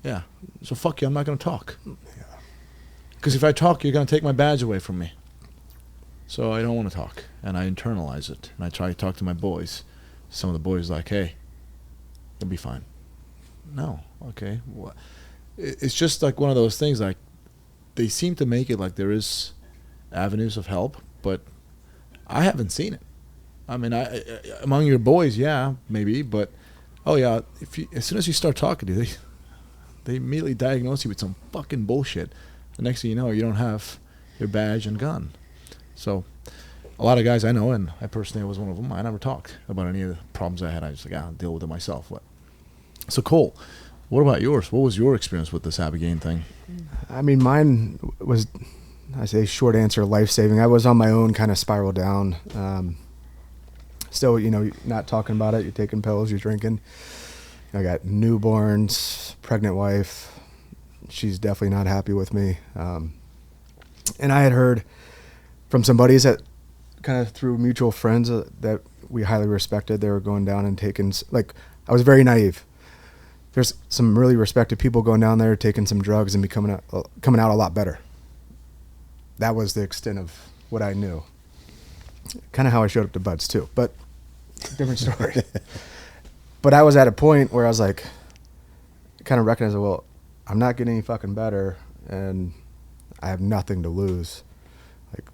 Yeah. So fuck you, I'm not going to talk. Because if I talk, you're going to take my badge away from me. So I don't want to talk. And I internalize it. And I try to talk to my boys. Some of the boys like, hey, you'll be fine. No. Okay. It's just like one of those things, like, they seem to make it like there is avenues of help, but I haven't seen it. I mean, I among your boys, yeah, maybe, but oh yeah, as soon as you start talking to them, they immediately diagnose you with some fucking bullshit. The next thing you know, you don't have your badge and gun. So a lot of guys I know, and I personally was one of them, I never talked about any of the problems I had. I just like, I'll deal with it myself. But so Cole, what about yours? What was your experience with this Abigail thing? I mean, mine was, I say short answer, life-saving. I was on my own, kind of spiral down. Still, you know, not talking about it. You're taking pills, you're drinking. I got newborns, pregnant wife. She's definitely not happy with me. And I had heard from some buddies that kind of through mutual friends that we highly respected, they were going down and taking, like, I was very naive. There's some really respected people going down there, taking some drugs and coming out a lot better. That was the extent of what I knew. Kind of how I showed up to Bud's too, but different story. But I was at a point where I was like, kind of recognized, well, I'm not getting any fucking better, and I have nothing to lose. Like,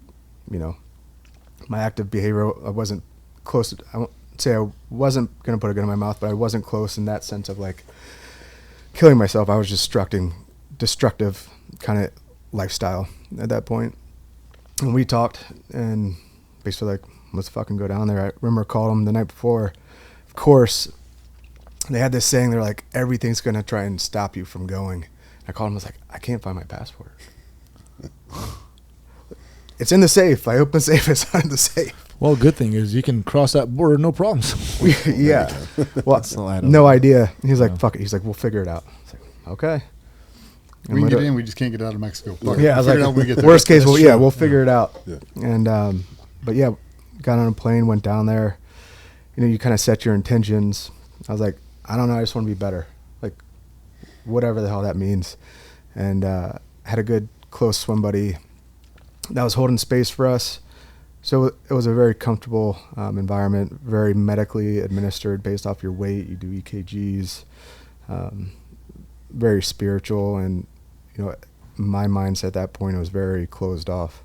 you know, my active behavior, I wasn't close to, I won't say I wasn't going to put a gun in my mouth, but I wasn't close in that sense of like killing myself. I was just destructive kind of lifestyle at that point. And we talked and basically like, let's fucking go down there. I remember I called them the night before. Of course, they had this saying, they're like, everything's going to try and stop you from going. I called them, I was like, I can't find my passport. It's in the safe. I opened the safe, it's not in the safe. Well, good thing is you can cross that border, no problems. Yeah. Well, no idea. He's like, fuck it. He's like, we'll figure it out. I was like, okay. We can get in, we just can't get out of Mexico. Yeah, I was like, worst case, we'll figure it out. Yeah. And, but yeah, got on a plane, went down there. You know, you kind of set your intentions. I was like, I don't know, I just want to be better. Like, whatever the hell that means. And had a good, close swim buddy that was holding space for us. So it was a very comfortable environment, very medically administered based off your weight. You do EKGs, very spiritual. And, you know, my mindset at that point was very closed off.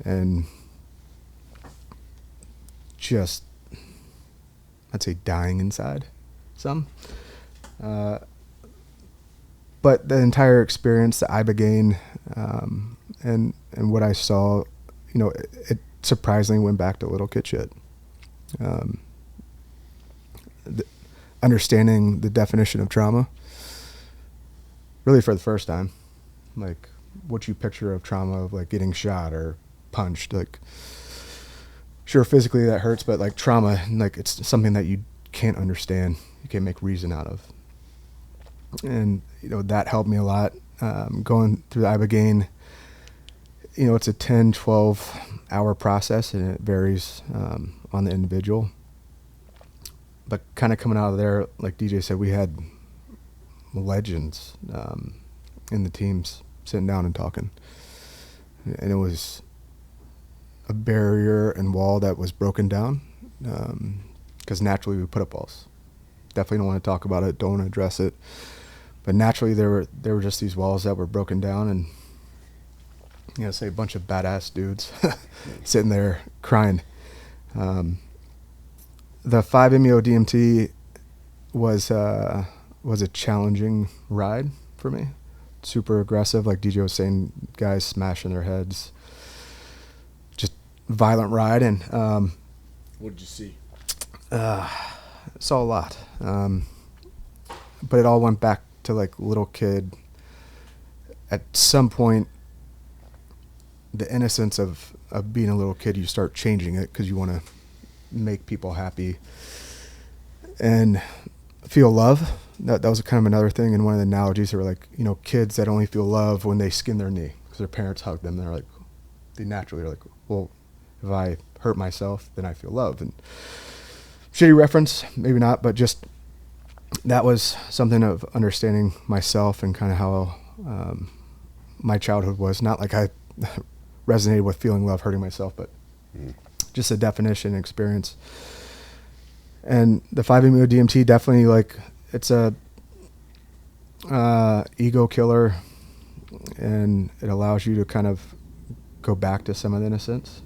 And just, I'd say dying inside some. But the entire experience, the Ibogaine, and what I saw, you know, it surprisingly went back to little kid shit. Understanding the definition of trauma, really for the first time, like what you picture of trauma of like getting shot or punched, like sure physically that hurts, but like trauma, like it's something that you can't understand, you can't make reason out of. And you know, that helped me a lot. Going through the Ibogaine, you know, it's a 10-12 hour process and it varies on the individual. But kind of coming out of there, like DJ said, we had legends in the teams sitting down and talking. And it was a barrier and wall that was broken down because naturally we put up walls. Definitely don't want to talk about it, don't want to address it. But naturally there were just these walls that were broken down, and you know, say a bunch of badass dudes sitting there crying. The 5-MeO DMT was a challenging ride for me. Super aggressive, like DJ was saying, guys smashing their heads. Just violent ride. And what did you see? Saw a lot. But it all went back to like little kid. At some point, the innocence of being a little kid, you start changing it because you want to make people happy and feel love. that was kind of another thing in one of the analogies. They were like, you know, kids that only feel love when they skin their knee because their parents hug them. They're like, they naturally are like, well, if I hurt myself, then I feel love. And shitty reference, maybe not, but just that was something of understanding myself and kind of how my childhood was. Not like I resonated with feeling love, hurting myself, but just a definition and experience. And the 5-MeO DMT definitely, like, it's a ego killer, and it allows you to kind of go back to some of the innocence.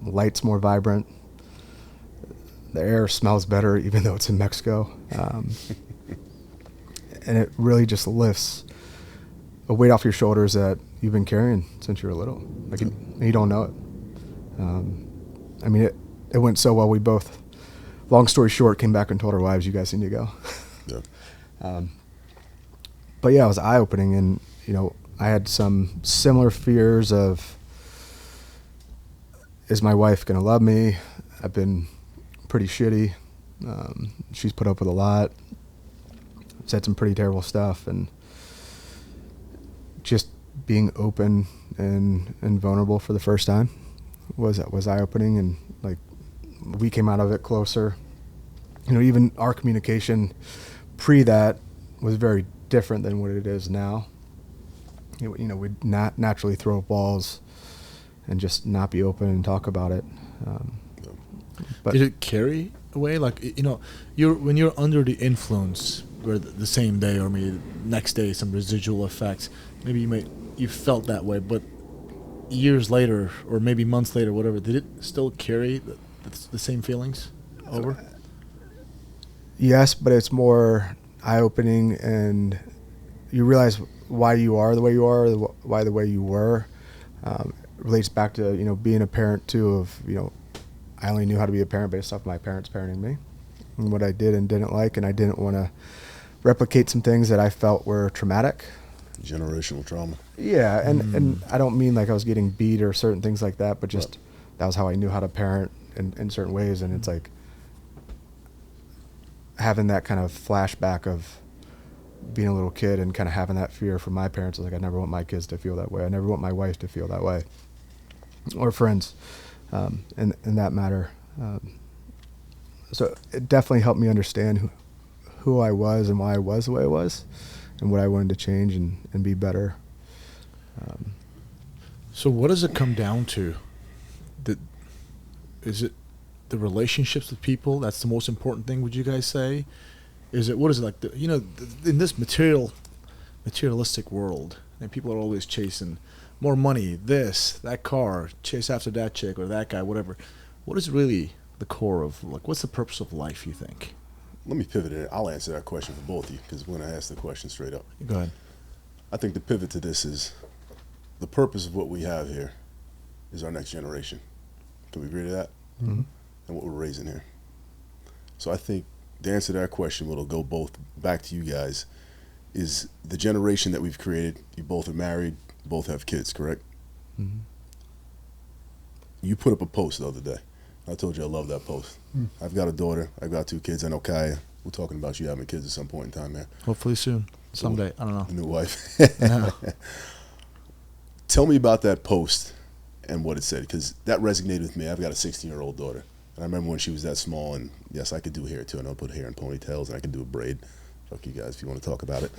Light's more vibrant. The air smells better, even though it's in Mexico. And it really just lifts a weight off your shoulders that you've been carrying since you were little. Like, you don't know it. I mean, it went so well. We both, long story short, came back and told our wives, you guys need to go. Yeah. But yeah, it was eye-opening. And, you know, I had some similar fears of, is my wife going to love me? I've been pretty shitty. She's put up with a lot. Said some pretty terrible stuff. And just being open and vulnerable for the first time was eye-opening. And, like, we came out of it closer. You know, even our communication pre that was very different than what it is now. You know, we'd not naturally throw balls and just not be open and talk about it. But did it carry away? Like, you know, when you're under the influence, or the same day or maybe the next day, some residual effects, maybe you felt that way, but years later or maybe months later, whatever, did it still carry the same feelings over? Yes, but it's more eye-opening, and you realize why you are the way you are, why the way you were. It relates back to, you know, being a parent too, of, you know, I only knew how to be a parent based off my parents parenting me and what I did and didn't like, and I didn't want to replicate some things that I felt were traumatic. Generational trauma. Yeah, and I don't mean like I was getting beat or certain things like that, but just that was how I knew how to parent in certain ways, and it's like having that kind of flashback of being a little kid and kind of having that fear from my parents. I was like, I never want my kids to feel that way. I never want my wife to feel that way, or friends, in that matter. So it definitely helped me understand who I was and why I was the way I was, and what I wanted to change and be better. So what does it come down to? Is it the relationships with people? That's the most important thing, would you guys say? What is it like, you know, in this materialistic world, and people are always chasing more money, that car, chase after that chick or that guy, whatever. What is really the core of, like, what's the purpose of life, you think? Let me pivot it. I'll answer that question for both of you, because when I ask the question straight up. Go ahead. I think the pivot to this is the purpose of what we have here is our next generation. Can we agree to that? Mm-hmm. And what we're raising here. So I think the answer to that question, what'll go both back to you guys, is the generation that we've created. You both are married, both have kids, correct? Mm-hmm. You put up a post the other day. I told you I love that post. I've got a daughter. I've got 2 kids. I know Kaya. We're talking about you having kids at some point in time, man. Hopefully soon. Someday. I don't know. A new wife. Yeah. Tell me about that post and what it said, because that resonated with me. I've got a 16-year-old daughter. And I remember when she was that small, and yes, I could do hair too, and I'll put hair in ponytails, and I can do a braid. Fuck you guys if you want to talk about it.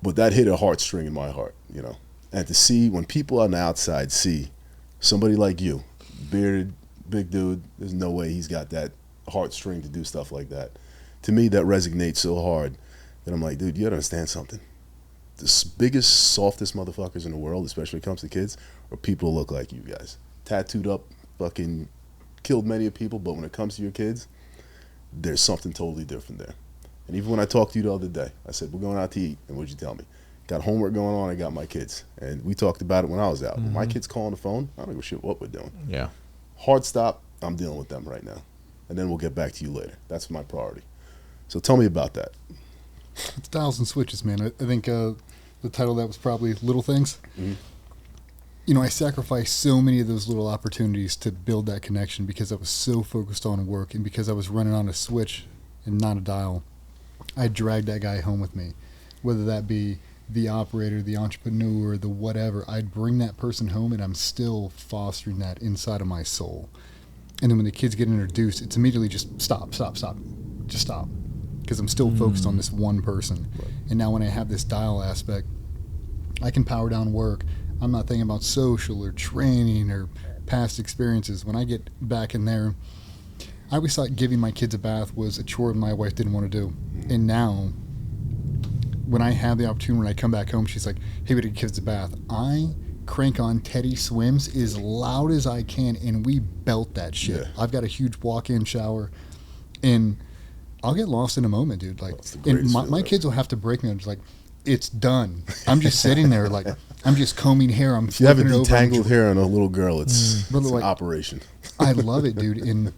But that hit a heartstring in my heart, you know. And to see, when people on the outside see somebody like you, bearded, big dude, there's no way he's got that heartstring to do stuff like that. To me, that resonates so hard that I'm like, dude, you gotta understand something. The biggest, softest motherfuckers in the world, especially when it comes to kids, are people who look like you guys. Tattooed up, fucking killed many people, but when it comes to your kids, there's something totally different there. And even when I talked to you the other day, I said, we're going out to eat, and what'd you tell me? Got homework going on, I got my kids. And we talked about it when I was out. When my kids call on the phone, I don't give a shit what we're doing. Yeah. Hard stop, I'm dealing with them right now. And then we'll get back to you later. That's my priority. So tell me about that. It's 1,000 switches, man. I think the title of that was probably Little Things. Mm-hmm. I sacrificed so many of those little opportunities to build that connection because I was so focused on work and because I was running on a switch and not a dial. I dragged that guy home with me, whether that be the operator, the entrepreneur, the whatever. I'd bring that person home, and I'm still fostering that inside of my soul. And then when the kids get introduced, it's immediately just stop, just stop, because I'm still focused on this one person. Right. And now when I have this dial aspect, I can power down work. I'm not thinking about social or training or past experiences. When I get back in there, I always thought giving my kids a bath was a chore my wife didn't want to do. And now, when I have the opportunity, when I come back home, she's like, hey, we did kids a bath. I crank on Teddy Swims as loud as I can, and we belt that shit. Yeah. I've got a huge walk-in shower, and I'll get lost in a moment, dude. Like, That's the and greatest my feeling. kids will have to break me. I'm just like, it's done. I'm just sitting there, like, I'm just combing hair. I'm If you have a flipping it over. detangled hair on a little girl, it's Brother, an like- operation. I love it, dude. And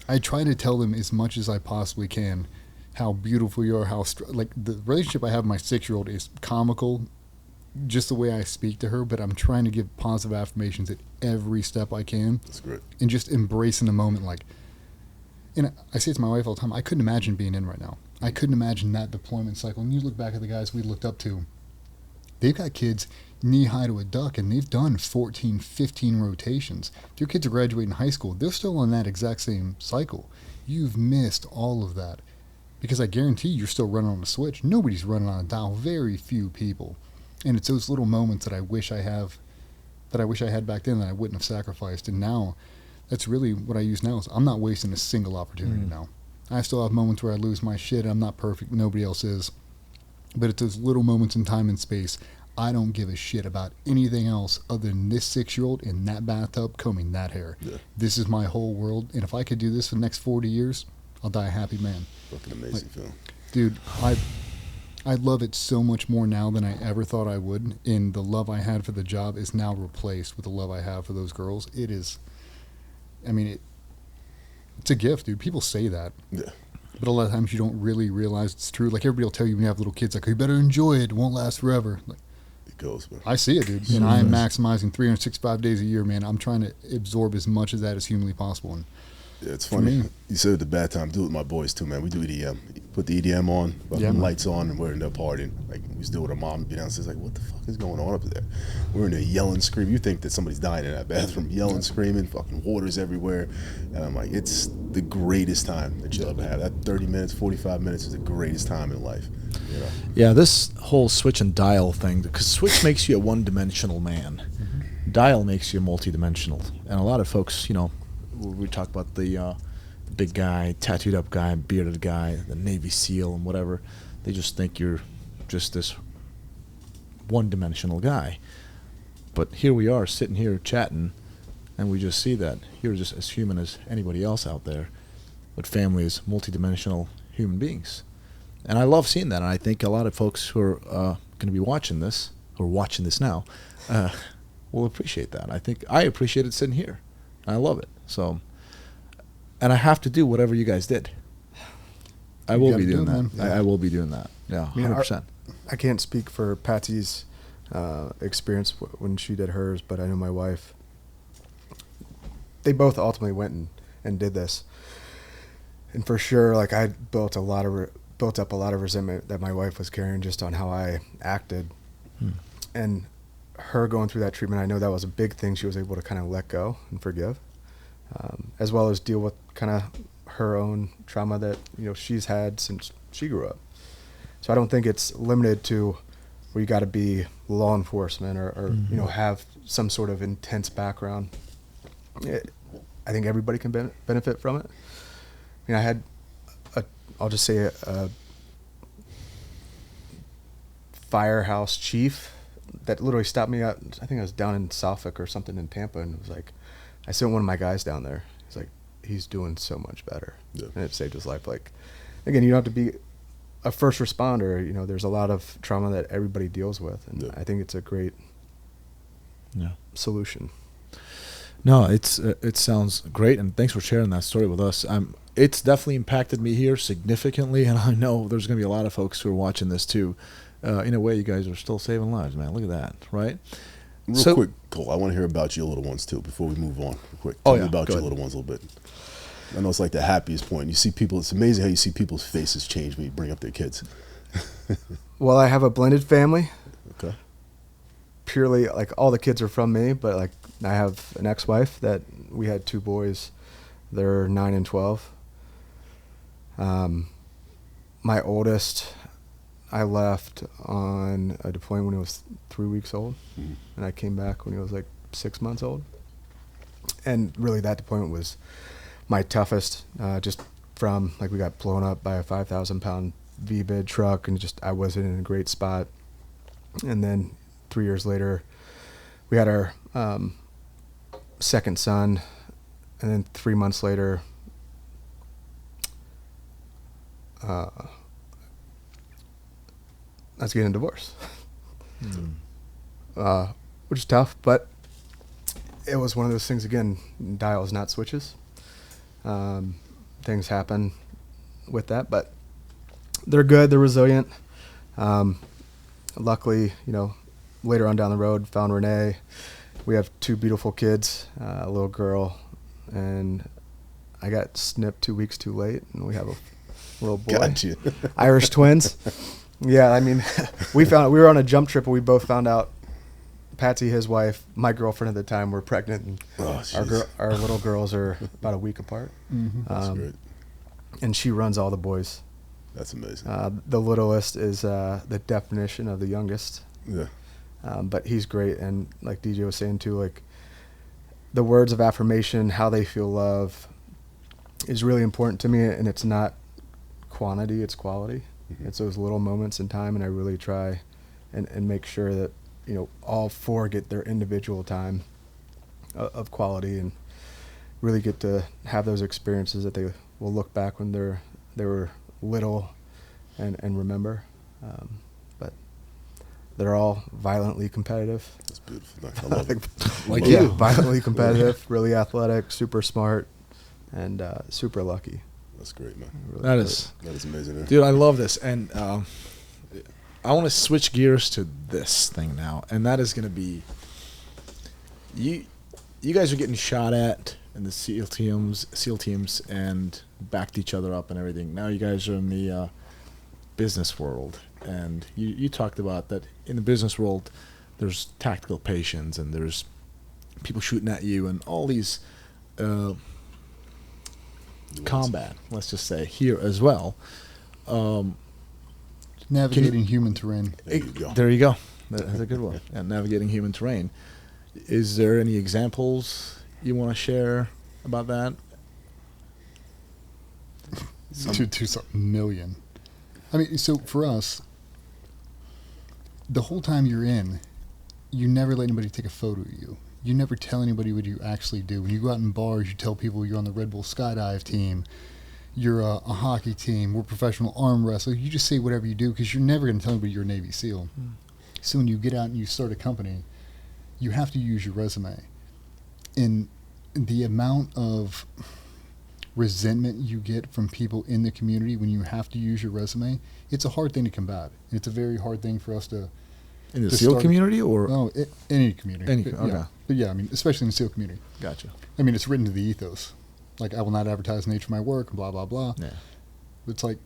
I try to tell them as much as I possibly can how beautiful you are, like the relationship I have with my 6-year-old is comical, just the way I speak to her, but I'm trying to give positive affirmations at every step I can That's great. and just embracing the moment. Like, and I say it to my wife all the time, I couldn't imagine being in right now. I couldn't imagine that deployment cycle. And you look back at the guys we looked up to, they've got kids knee-high to a duck, and they've done 14, 15 rotations. If your kids are graduating high school, they're still on that exact same cycle. You've missed all of that. Because I guarantee you're still running on a switch. Nobody's running on a dial. Very few people. And it's those little moments that I wish I had back then that I wouldn't have sacrificed. And now, that's really what I use now. Is I'm not wasting a single opportunity now. I still have moments where I lose my shit. I'm not perfect. Nobody else is. But it's those little moments in time and space. I don't give a shit about anything else other than this 6-year-old in that bathtub combing that hair. Yeah. This is my whole world. And if I could do this for the next 40 years, I'll die a happy man. Fucking amazing film. Dude, I love it so much more now than I ever thought I would. And the love I had for the job is now replaced with the love I have for those girls. It is, I mean, it's a gift, dude. People say that. Yeah. But a lot of times you don't really realize it's true. Like, everybody will tell you when you have little kids, like, you better enjoy it. It won't last forever. Like, It goes, man. I see it, dude. And I am maximizing 365 days a year, man. I'm trying to absorb as much of that as humanly possible. And Yeah, it's For funny. me. You said the bad time. Do it with my boys too, man. We do EDM. Put the EDM on, fucking Yeah, man. lights on, and we're in there partying. Like, we used to do with our mom. Be downstairs, like, what the fuck is going on up there? We're in there yelling, screaming. You think that somebody's dying in that bathroom, yelling, screaming, fucking water's everywhere. And I'm like, it's the greatest time that you'll ever have. That 30 minutes, 45 minutes is the greatest time in life. You know? Yeah, this whole switch and dial thing, because switch makes you a one-dimensional man. Dial makes you multi-dimensional. And a lot of folks, we talk about the big guy, tattooed up guy, bearded guy, the Navy SEAL and whatever. They just think you're just this one-dimensional guy. But here we are sitting here chatting, and we just see that you're just as human as anybody else out there, with family as multi-dimensional human beings. And I love seeing that, and I think a lot of folks who are going to be watching this, or watching this now, will appreciate that. I think I appreciate it sitting here. I love it. So, and I have to do whatever you guys did. I will be doing that. I will be doing that. Yeah, 100%. I can't speak for Patsy's experience when she did hers, but I know my wife. They both ultimately went and did this, and for sure, like, I built up a lot of resentment that my wife was carrying just on how I acted, and her going through that treatment. I know that was a big thing. She was able to kind of let go and forgive, as well as deal with kind of her own trauma that she's had since she grew up. So I don't think it's limited to where you got to be law enforcement or have some sort of intense background. I think everybody can benefit from it. I mean, I had I'll just say a firehouse chief that literally stopped me out. I think I was down in Suffolk or something in Tampa, and it was like, I sent one of my guys down there. He's like, he's doing so much better. Yeah. And it saved his life. Like, again, you don't have to be a first responder. There's a lot of trauma that everybody deals with, and I think it's a great solution. No, it sounds great, and thanks for sharing that story with us. It's definitely impacted me here significantly, and I know there's going to be a lot of folks who are watching this too. In a way, you guys are still saving lives, man. Look at that, right? Real quick, Cole, I want to hear about your little ones too before we move on. Real quick. Oh, Tell me yeah. about Go your ahead. little ones a little bit. I know it's like the happiest point. You see people, it's amazing how you see people's faces change when you bring up their kids. Well, I have a blended family. Okay. Purely, like, all the kids are from me, but, like, I have an ex-wife that we had 2 boys. They're 9 and 12. My oldest, I left on a deployment when he was 3 weeks old, and I came back when he was like 6 months old. And really, that deployment was my toughest, just from, like, we got blown up by a 5,000-pound V-bid truck, and just I wasn't in a great spot. And then 3 years later, we had our second son, and then 3 months later, I was getting a divorce, which is tough, but it was one of those things, again, dials, not switches. Things happen with that, but they're good, they're resilient. Luckily, later on down the road, found Renee. We have 2 beautiful kids, a little girl, and I got snipped 2 weeks too late, and we have a little boy. Gotcha. Irish twins. Yeah, I mean, we were on a jump trip, and we both found out Patsy, his wife, my girlfriend at the time, were pregnant, and our little girls are about a week apart. That's great. And she runs all the boys. That's amazing. The littlest is the definition of the youngest. Yeah. But he's great, and like DJ was saying too, like, the words of affirmation, how they feel love, is really important to me, and it's not quantity, it's quality. It's those little moments in time, and I really try and make sure that all 4 get their individual time of quality, and really get to have those experiences that they will look back when they were little and remember. But they're all violently competitive. That's beautiful. I love it. Like Yeah, you. violently competitive, really athletic, super smart, and super lucky. That's great, man. Really That great. is, amazing. Man. dude, I love this. And I want to switch gears to this thing now. And that is going to be, you guys are getting shot at in the SEAL teams and backed each other up and everything. Now you guys are in the business world. And you talked about that in the business world, there's tactical patients and there's people shooting at you and all these combat, let's just say, here as well. Navigating human terrain. There you go. There you go. That's a good one. And navigating human terrain. Is there any examples you want to share about that? To some million. I mean, so for us, the whole time you're in, you never let anybody take a photo of you. You never tell anybody what you actually do. When you go out in bars, you tell people you're on the Red Bull skydive team, you're a hockey team, we're professional arm wrestlers. You just say whatever you do because you're never going to tell anybody you're a Navy SEAL. So when you get out and you start a company, you have to use your resume. And the amount of resentment you get from people in the community when you have to use your resume, it's a hard thing to combat. And it's a very hard thing for us to... In the to SEAL start- community or? Any community. Any- But, okay. yeah. But yeah, I mean, especially in the SEAL community. Gotcha. I mean, it's written to the ethos. Like, I will not advertise the nature of my work, blah, blah, blah. Yeah. It's like,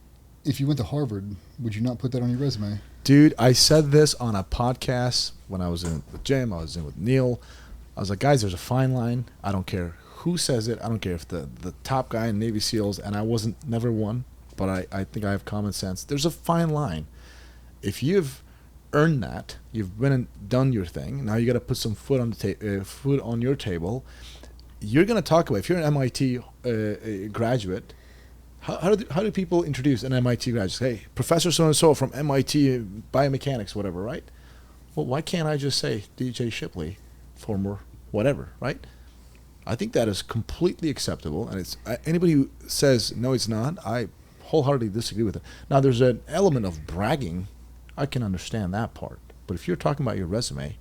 if you went to Harvard, would you not put that on your resume? Dude, I said this on a podcast when I was in with Jim, I was in with Neil. I was like, guys, there's a fine line. I don't care who says it. I don't care if the top guy in Navy SEALs, and I wasn't never one, but I think I have common sense. There's a fine line. If you've earned that, you've been and done your thing, now you got to put some food on the food on your table. You're going to talk about, if you're an MIT graduate, how do people introduce an MIT graduate? Hey, Professor so-and-so from MIT biomechanics, whatever, right? Well, why can't I just say DJ Shipley, former whatever, right? I think that is completely acceptable, and it's anybody who says no, it's not, I wholeheartedly disagree with it. Now, there's an element of bragging. I can understand that part. But if you're talking about your resume,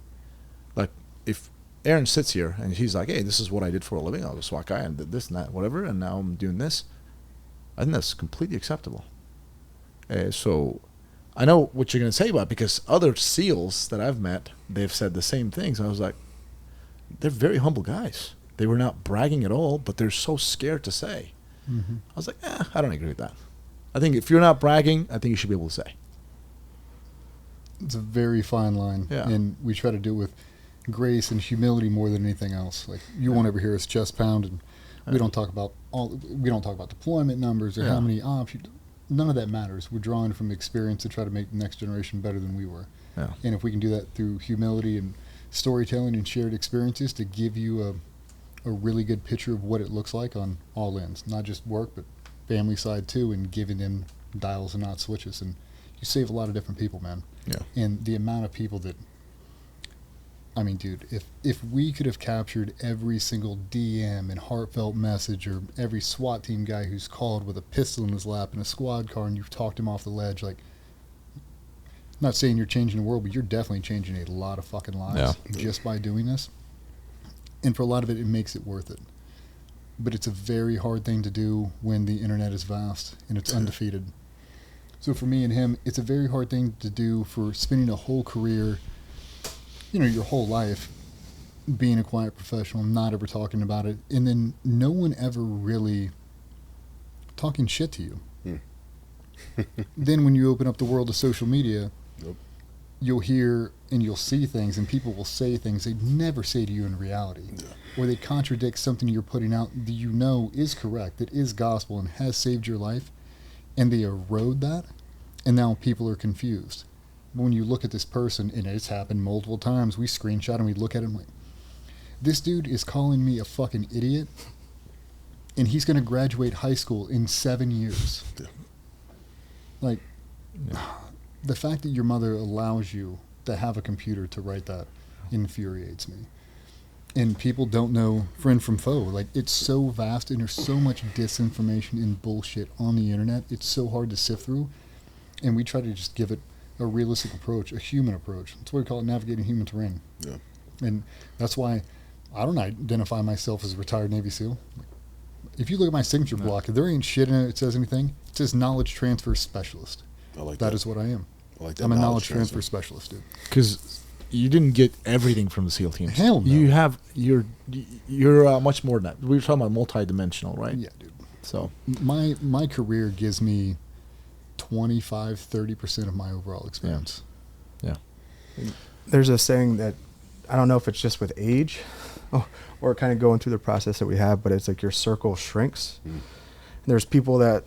like if Aaron sits here and he's like, hey, this is what I did for a living. I was a SWAT guy and did this and that, whatever, and now I'm doing this. I think that's completely acceptable. So I know what you're going to say about it, because other SEALs that I've met, they've said the same things. I was like, they're very humble guys. They were not bragging at all, but they're so scared to say. Mm-hmm. I was like, I don't agree with that. I think if you're not bragging, I think you should be able to say. It's a very fine line, Yeah. and we try to do it with grace and humility more than anything else. Like, you won't ever hear us chest pound, and we don't talk about deployment numbers or how many ops. None of that matters. We're drawing from experience to try to make the next generation better than we were. Yeah. And if we can do that through humility and storytelling and shared experiences to give you a really good picture of what it looks like on all ends, not just work, but family side too, and giving them dials and not switches. And you save a lot of different people, man. Yeah. And the amount of people that, I mean, dude, if we could have captured every single DM and heartfelt message, or every SWAT team guy who's called with a pistol in his lap in a squad car and you've talked him off the ledge, like, not saying you're changing the world, but you're definitely changing a lot of fucking lives just by doing this. And for a lot of it, it makes it worth it. But it's a very hard thing to do when the internet is vast and it's undefeated. So for me and him, it's a very hard thing to do for spending a whole career, your whole life being a quiet professional, not ever talking about it, and then no one ever really talking shit to you. Then when you open up the world of social media, you'll hear and you'll see things, and people will say things they'd never say to you in reality. Or they contradict something you're putting out that you know is correct, that is gospel and has saved your life, and they erode that, and now people are confused. When you look at this person, and it's happened multiple times, we screenshot and we look at him like, this dude is calling me a fucking idiot, and he's going to graduate high school in 7 years. Like, the fact that your mother allows you to have a computer to write that infuriates me. And people don't know friend from foe. Like, it's so vast, and there's so much disinformation and bullshit on the internet. It's so hard to sift through. And we try to just give it a realistic approach, a human approach. That's what we call it, navigating human terrain. Yeah. And that's why I don't identify myself as a retired Navy SEAL. If you look at my signature block, if there ain't shit in it that says anything, it says knowledge transfer specialist. I like that is what I am. I like that. I'm a knowledge transfer specialist, dude. Because you didn't get everything from the SEAL teams. Hell no. You have, you're much more than that. We were talking about multi-dimensional, right? Yeah, dude. So my career gives me 25-30% of my overall experience. Yeah. There's a saying that, I don't know if it's just with age or kind of going through the process that we have, but it's like your circle shrinks. There's people that,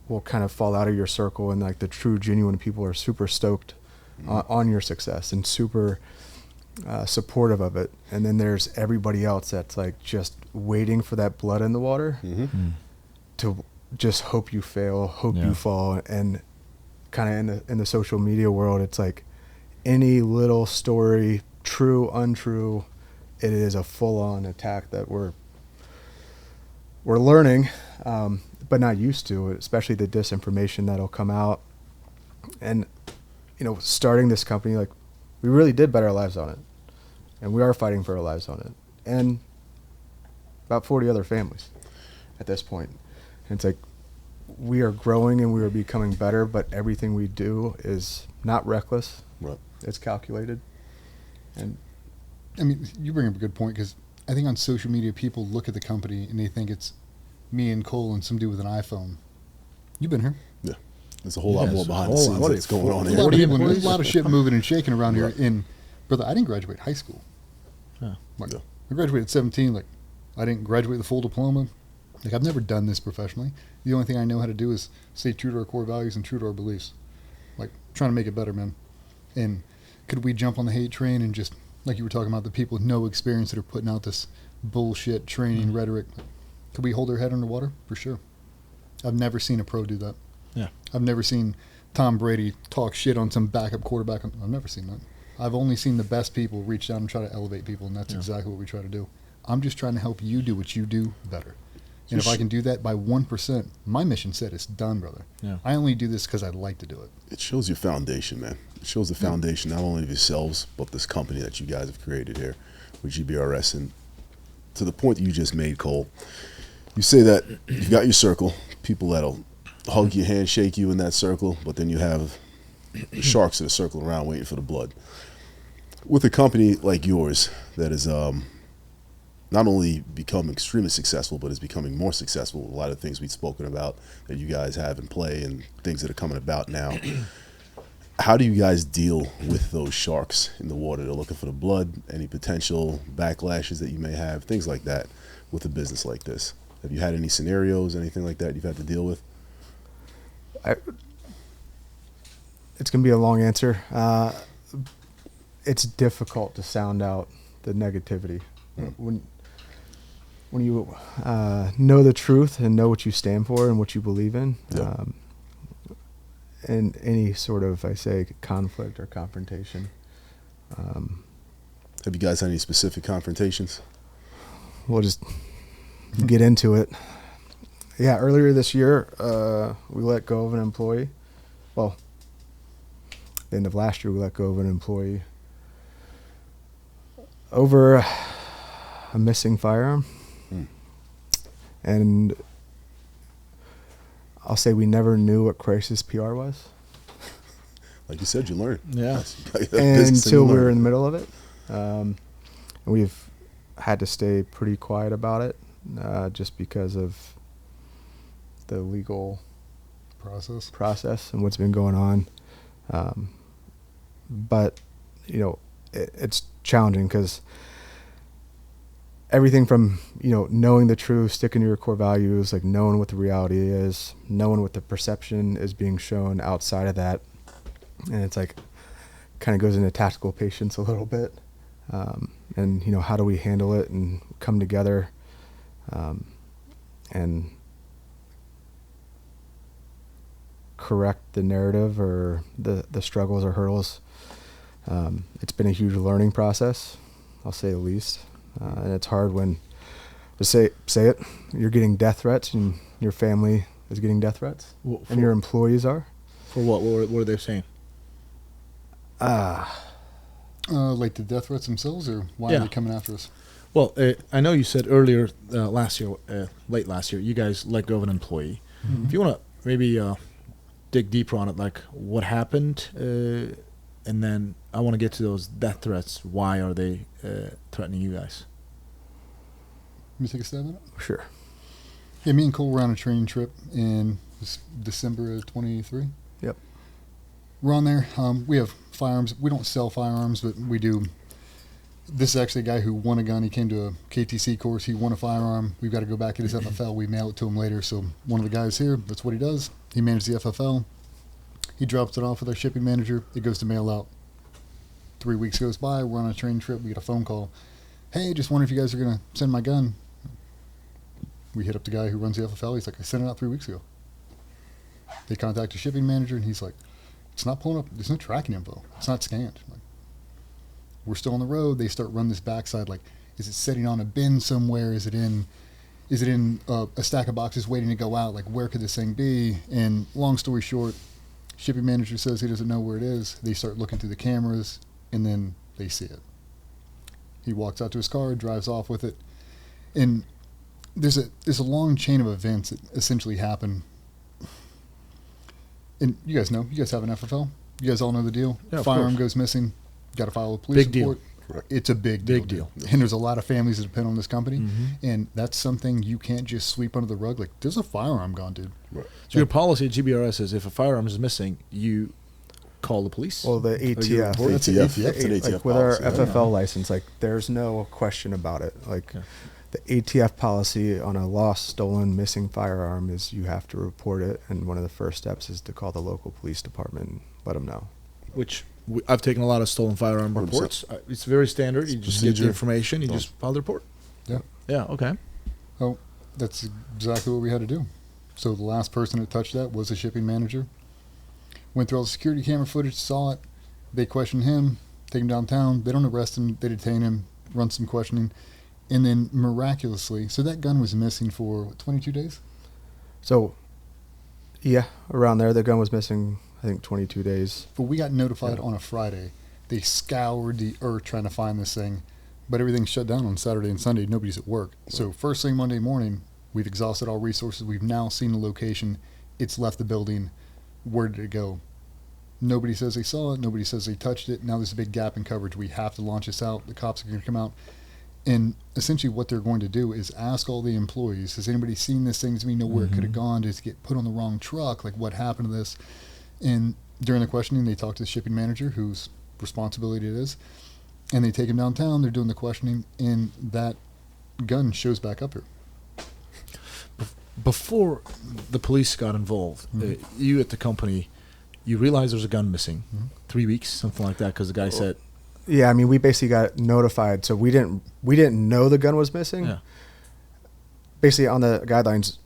will kind of fall out of your circle, and like the true, genuine people are super stoked on your success and super supportive of it. And then there's everybody else that's like just waiting for that blood in the water to just hope you fail, hope you fall. And kind of in the social media world, it's like any little story, true, untrue, it is a full-on attack that we're learning, but not used to, especially the disinformation that'll come out. And, starting this company, like, we really did bet our lives on it. And we are fighting for our lives on it. And about 40 other families at this point. And it's like, we are growing and we are becoming better, but everything we do is not reckless. Right. It's calculated. And I mean, you bring up a good point, because I think on social media, people look at the company and they think it's me and Cole and some dude with an iPhone. You've been here. Yeah. There's a whole lot more behind the scenes that's going on There's here. there's a lot of shit moving and shaking around here. And, brother, I didn't graduate high school. Like, I graduated at 17. Like, I didn't graduate the full diploma. Like, I've never done this professionally. The only thing I know how to do is stay true to our core values and true to our beliefs. Like, trying to make it better, man. And could we jump on the hate train and just, like you were talking about, the people with no experience that are putting out this bullshit training rhetoric, could we hold their head underwater? For sure. I've never seen a pro do that. Yeah. I've never seen Tom Brady talk shit on some backup quarterback. I've never seen that. I've only seen the best people reach down and try to elevate people, and that's exactly what we try to do. I'm just trying to help you do what you do better. And if I can do that by 1%, my mission set is done, brother. Yeah. I only do this because I like to do it. It shows your foundation, man. It shows the foundation not only of yourselves, but this company that you guys have created here with GBRS. And to the point that you just made, Cole, you say that you've got your circle, people that'll hug your hand, shake you in that circle, but then you have sharks that are circling around waiting for the blood. With a company like yours that is not only become extremely successful, but is becoming more successful with a lot of things we've spoken about that you guys have in play and things that are coming about now. How do you guys deal with those sharks in the water? They're looking for the blood, any potential backlashes that you may have, things like that with a business like this. Have you had any scenarios, anything like that you've had to deal with? It's going to be a long answer. It's difficult to sound out the negativity. When you know the truth and know what you stand for and what you believe in, and any sort of, I say, conflict or confrontation. Have you guys had any specific confrontations? We'll just get into it. Yeah, earlier this year, we let go of an employee. Well, the end of last year, we let go of an employee over a missing firearm. And I'll say we never knew what crisis PR was. Like you said, you learned. Yeah. Until we were in the middle of it. And we've had to stay pretty quiet about it, just because of the legal process and what's been going on. But, you know, it's challenging because everything from, you know, knowing the truth, sticking to your core values, like knowing what the reality is, knowing what the perception is being shown outside of that. And it's like, kind of goes into tactical patience a little bit. And, you know, how do we handle it and come together, and correct the narrative or the struggles or hurdles. It's been a huge learning process, I'll say the least. And it's hard when, to say it, you're getting death threats and your family is getting death threats, and your employees are. For what? What are they saying? Like the death threats themselves, or why are they coming after us? Well, I know you said earlier last year, late last year, you guys let go of an employee. Mm-hmm. If you want to maybe dig deeper on it, like what happened, and then I want to get to those death threats. Why are they threatening you guys? Let me take a stab at it? Sure. Yeah, me and Cole were on a training trip in December of 23. Yep. We're on there. We have firearms. We don't sell firearms, but we do. This is actually a guy who won a gun. He came to a KTC course. He won a firearm. We've got to go back at his FFL. We mail it to him later. So one of the guys here, that's what he does. He manages the FFL. He drops it off with our shipping manager. It goes to mail out. 3 weeks goes by. We're on a training trip. We get a phone call. Hey, just wondering if you guys are going to send my gun. We hit up the guy who runs the FFL. He's like, I sent it out 3 weeks ago. They contact the shipping manager, and he's like, it's not pulling up. There's no tracking info. It's not scanned. Like, we're still on the road. They start running this backside. Like, is it sitting on a bin somewhere? Is it in a stack of boxes waiting to go out? Like, where could this thing be? And long story short, shipping manager says he doesn't know where it is. They start looking through the cameras, and then they see it. He walks out to his car, drives off with it, and there's a long chain of events that essentially happen. And you guys know, you guys have an FFL. You guys all know the deal. Yeah, firearm goes missing, got to file a police report. Deal. It's a big deal. And there's a lot of families that depend on this company, and that's something you can't just sweep under the rug. Like, there's a firearm gone, dude. Right. So your policy at GBRS is if a firearm is missing, you call the police? Well, the ATF. It's an ATF like with our FFL license, like there's no question about it. Like the ATF policy on a lost, stolen, missing firearm is you have to report it, and one of the first steps is to call the local police department and let them know. Which I've taken a lot of stolen firearm reports. It's very standard. You just get the information. You just file the report. Yeah. Yeah. Okay. Oh, that's exactly what we had to do. So the last person that touched that was the shipping manager. Went through all the security camera footage, saw it. They questioned him, take him downtown. They don't arrest him. They detain him, run some questioning. And then miraculously, so that gun was missing for, what, 22 days? So, yeah, around there. The gun was missing, I think, 22 days. But we got notified on a Friday. They scoured the earth trying to find this thing. But everything's shut down on Saturday and Sunday. Nobody's at work. Right. So first thing Monday morning, we've exhausted all resources. We've now seen the location. It's left the building. Where did it go? Nobody says they saw it. Nobody says they touched it. Now there's a big gap in coverage. We have to launch this out. The cops are going to come out. And essentially what they're going to do is ask all the employees, has anybody seen this thing? Does we know where it could have gone? Does it get put on the wrong truck? Like, what happened to this? And during the questioning, they talk to the shipping manager, whose responsibility it is, and they take him downtown. They're doing the questioning, and that gun shows back up here. Before the police got involved, you at the company, you realized there was a gun missing. 3 weeks, something like that, because the guy said... Yeah, I mean, we basically got notified, so we didn't know the gun was missing. Yeah. Basically, on the guidelines,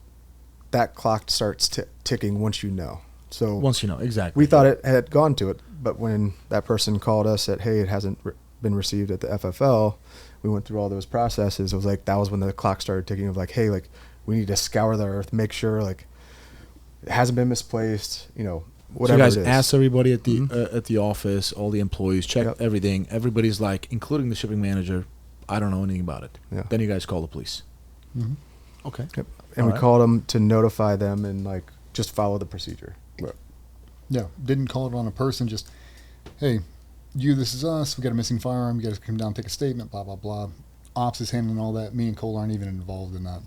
that clock starts ticking once you know. So Once you know, exactly. we thought it had gone to it, but when that person called us that, hey, it hasn't been received at the FFL, we went through all those processes. It was like, that was when the clock started ticking of like, hey, like, we need to scour the earth, make sure like it hasn't been misplaced, you know, whatever so you guys it is. asked everybody at the office, all the employees, checked everything. Everybody's like, including the shipping manager, I don't know anything about it. Yeah. Then you guys call the police. Okay. Yep. And All we called them to notify them and like just follow the procedure. Right. Yeah, didn't call it on a person, just, hey, this is us, we got a missing firearm, you guys come down, take a statement, blah, blah, blah. Ops is handling all that. Me and Cole aren't even involved in that.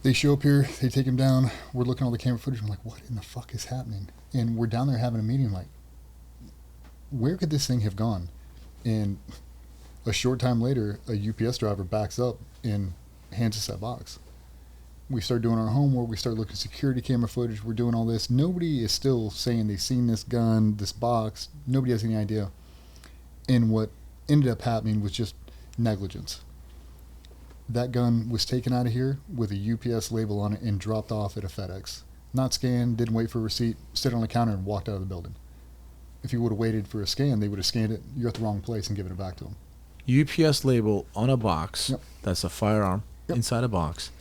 They show up here, they take him down, we're looking at all the camera footage, I'm like, what in the fuck is happening? And we're down there having a meeting, like, where could this thing have gone? And a short time later, a UPS driver backs up and hands us that box. We start doing our homework, we start looking at security camera footage, we're doing all this. Nobody is still saying they've seen this gun, this box. Nobody has any idea. And what ended up happening was just negligence. That gun was taken out of here with a UPS label on it and dropped off at a FedEx. Not scanned, didn't wait for a receipt, stood on the counter and walked out of the building. If you would have waited for a scan, they would have scanned it, you're at the wrong place, and given it back to them. UPS label on a box. Yep. That's a firearm inside a box.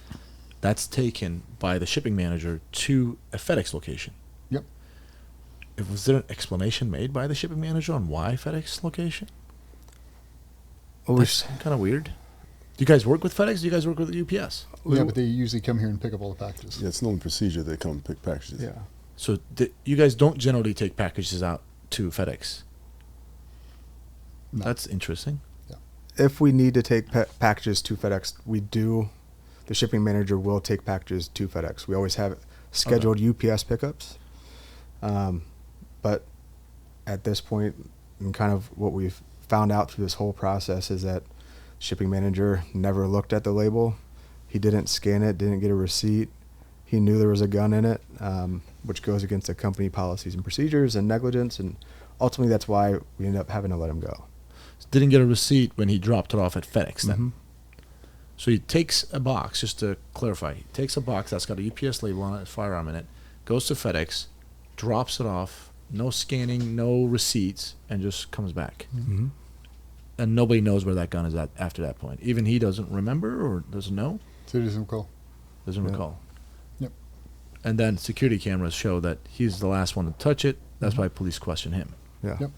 That's taken by the shipping manager to a FedEx location. Yep. Was there an explanation made by the shipping manager on why FedEx location? Well, That's kind of weird. Do you guys work with FedEx? Do you guys work with UPS? Yeah, but they usually come here and pick up all the packages. Yeah, it's normal procedure. They come and pick packages. yeah. So you guys don't generally take packages out to FedEx? No. That's interesting. If we need to take packages to FedEx, we do. The shipping manager will take packages to FedEx. We always have scheduled UPS pickups. But at this point, and kind of what we've found out through this whole process is that shipping manager never looked at the label. He didn't scan it, didn't get a receipt. He knew there was a gun in it, which goes against the company policies and procedures and negligence. And ultimately, that's why we ended up having to let him go. Didn't get a receipt when he dropped it off at FedEx then. Mm-hmm. So he takes a box, just to clarify, he takes a box that's got a UPS label on it, a firearm in it, goes to FedEx, drops it off, no scanning, no receipts, and just comes back. Mm-hmm. And nobody knows where that gun is at after that point. Even he doesn't remember or doesn't know? So it doesn't recall. Doesn't Yeah. recall. Yep. And then security cameras show that he's the last one to touch it. That's why police question him. Yeah. Yep.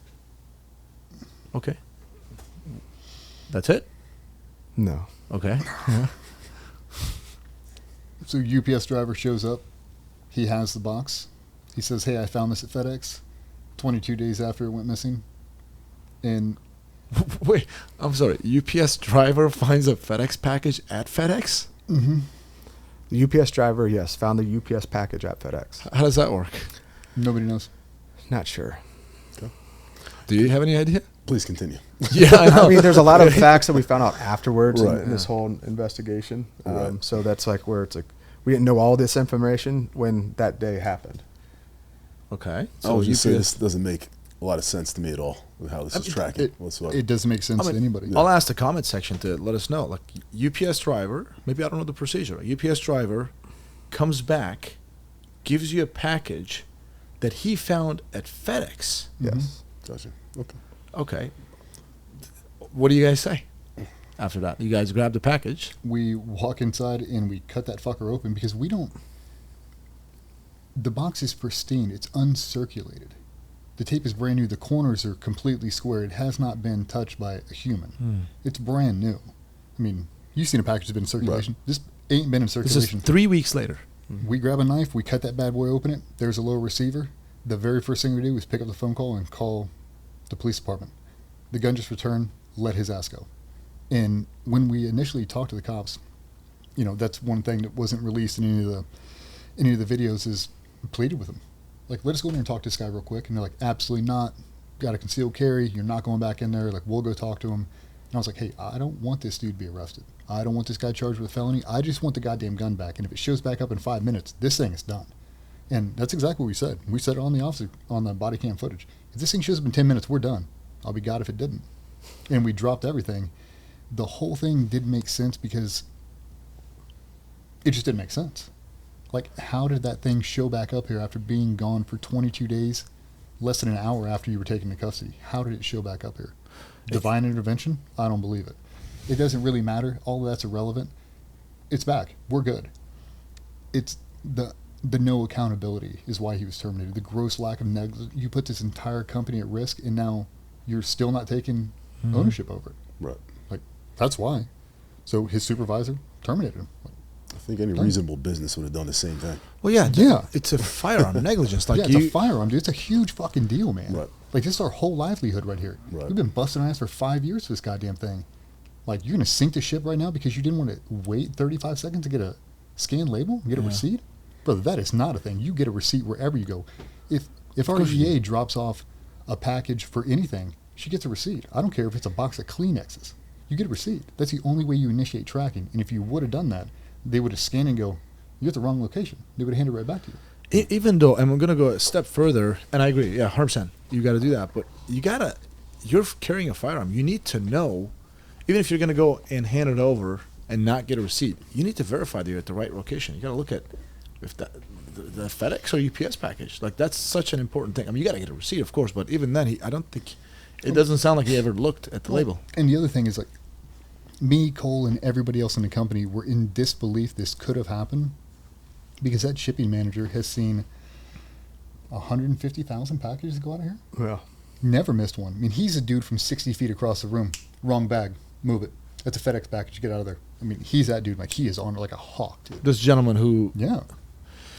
Okay. That's it? No. Okay. So UPS driver shows up. He has the box. He says, hey, I found this at FedEx 22 days after it went missing. And Wait, I'm sorry. UPS driver finds a FedEx package at FedEx? The UPS driver, yes, found the UPS package at FedEx. How does that work? nobody knows. Not sure. Do you have any idea? Please continue. Yeah, I know. I mean, there's a lot of facts that we found out afterwards Right. in this whole investigation. Right. So that's like where it's like we didn't know all this information when that day happened. Okay. I was just saying this doesn't make a lot of sense to me at all with how this is tracking whatsoever. It doesn't make sense I mean, to anybody. I'll ask the comment section to let us know. Like, UPS driver, maybe I don't know the procedure. A UPS driver comes back, gives you a package that he found at FedEx. Yes. Gotcha. Okay. Okay. What do you guys say after that? You guys grab the package. We walk inside and we cut that fucker open because we don't. The box is pristine. It's uncirculated. The tape is brand new. The corners are completely square. It has not been touched by a human. It's brand new. I mean, you've seen a package that's been in circulation. This ain't been in This is circulation. 3 weeks later. We grab a knife. We cut that bad boy open. There's a little receiver. The very first thing we did was pick up the phone call and call the police department. The gun just returned, let his ass go. And when we initially talked to the cops, you know, that's one thing that wasn't released in any of the videos is we pleaded with them. Like, let us go in there and talk to this guy real quick. And they're like, absolutely not. Got a concealed carry. You're not going back in there. Like, we'll go talk to him. And I was like, hey, I don't want this dude to be arrested. I don't want this guy charged with a felony. I just want the goddamn gun back. And if it shows back up in 5 minutes, this thing is done. And that's exactly what we said. We said it on the body cam footage. If this thing shows up in 10 minutes, we're done. I'll be God if it didn't. And we dropped everything. The whole thing didn't make sense because it just didn't make sense. Like, how did that thing show back up here after being gone for 22 days, less than an hour after you were taken into custody? How did it show back up here? Divine intervention? I don't believe it. It doesn't really matter. All of that's irrelevant. It's back. We're good. It's the no accountability is why he was terminated. The gross lack of negligence. You put this entire company at risk, and now you're still not taking ownership over it. Right. Like, that's why. So his supervisor terminated him. Like, I think any reasonable business would have done the same thing. Well, yeah, Yeah. it's a firearm negligence. Like, yeah, it's a firearm, dude. It's a huge fucking deal, man. Right. Like, this is our whole livelihood right here. Right. We've been busting our ass for 5 years for this goddamn thing. Like, you're going to sink the ship right now because you didn't want to wait 35 seconds to get a scanned label, get a receipt? Brother, that is not a thing. You get a receipt wherever you go. If RGA drops off a package for anything, she gets a receipt. I don't care if it's a box of Kleenexes. You get a receipt. That's the only way you initiate tracking. And if you would have done that, they would have scanned and go, you're at the wrong location. They would have handed it right back to you. Even though, and we're going to go a step further, and I agree, yeah, 100%, you got to do that, but you're carrying a firearm. You need to know, even if you're going to go and hand it over and not get a receipt, you need to verify that you're at the right location. You got to look at if the FedEx or UPS package. Like, that's such an important thing. I mean, you got to get a receipt, of course, but even then, I don't think, it doesn't sound like he ever looked at the label. And the other thing is, like, me, Cole, and everybody else in the company were in disbelief this could have happened because that shipping manager has seen 150,000 packages go out of here. Yeah. Never missed one. I mean, he's a dude from 60 feet across the room. Wrong bag. Move it. That's a FedEx package. Get out of there. I mean, he's that dude. Like, he is on it like a hawk, dude. This gentleman who... Yeah.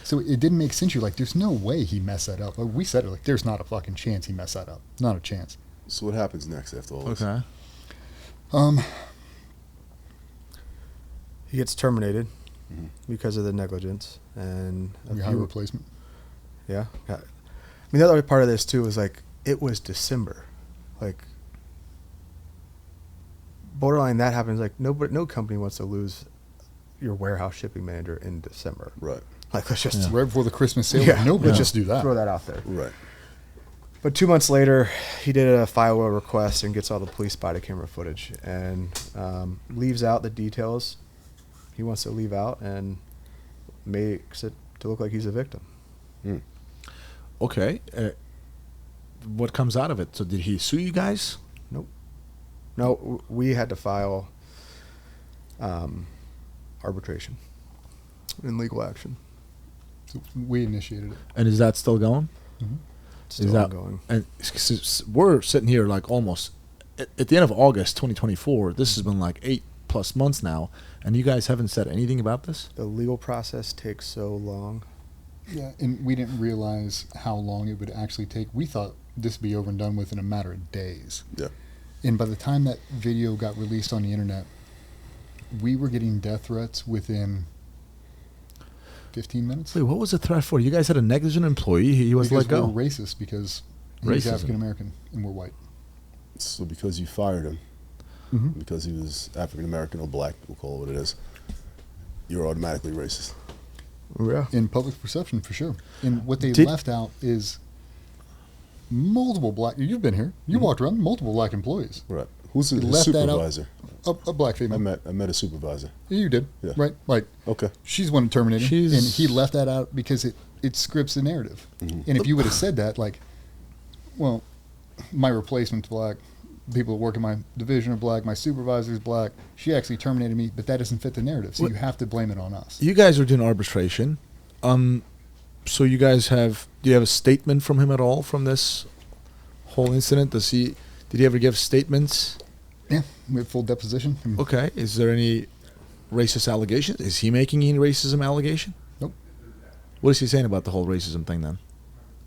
So it didn't make sense. You're like, there's no way he messed that up. Like, we said it, like, there's not a fucking chance he messed that up. Not a chance. So what happens next after all this? Okay. He gets terminated because of the negligence and We hire a replacement. Yeah. I mean, the other part of this too is like it was December, like borderline that happens. Like no company wants to lose your warehouse shipping manager in December. Right. Like let's just Right before the Christmas sale. Yeah. Nobody Let's just do that. throw that out there. Right. But 2 months later, he did a file a request and gets all the police body camera footage and leaves out the details he wants to leave out and makes it to look like he's a victim. Okay. What comes out of it? So did he sue you guys? Nope. No, we had to file arbitration and legal action. So we initiated it. And is that still going? It's still ongoing. And we're sitting here like almost at the end of August 2024. This has been like 8+ months now, and you guys haven't said anything about this? The legal process takes so long. Yeah, and we didn't realize how long it would actually take. We thought this would be over and done with in a matter of days. Yeah. And by the time that video got released on the internet, we were getting death threats within 15 minutes. Wait, what was the threat for? You guys had a negligent employee. He was because let go. we're racist because he's Racism. African American and we're white. So because you fired him, because he was African American or black, we'll call it what it is, you're automatically racist. Yeah. In public perception, for sure. And what they Did- left out is multiple black. You've been here. You walked around. Multiple black employees. Right. Who's the Left that out. supervisor? A black female. I met a supervisor. You did. Yeah. Right. Like Okay. she's one terminated, She's- and he left that out because it scripts the narrative. And if you would have said that, like, well, my replacement's black, people that work in my division are black, my supervisor's black, she actually terminated me, but that doesn't fit the narrative, so What- you have to blame it on us. You guys are doing arbitration. So you guys do you have a statement from him at all from this whole incident? Did he ever give statements? Yeah, we have full deposition. Okay. Is there any racist allegations? Is he making any racism allegation? Nope. What is he saying about the whole racism thing then?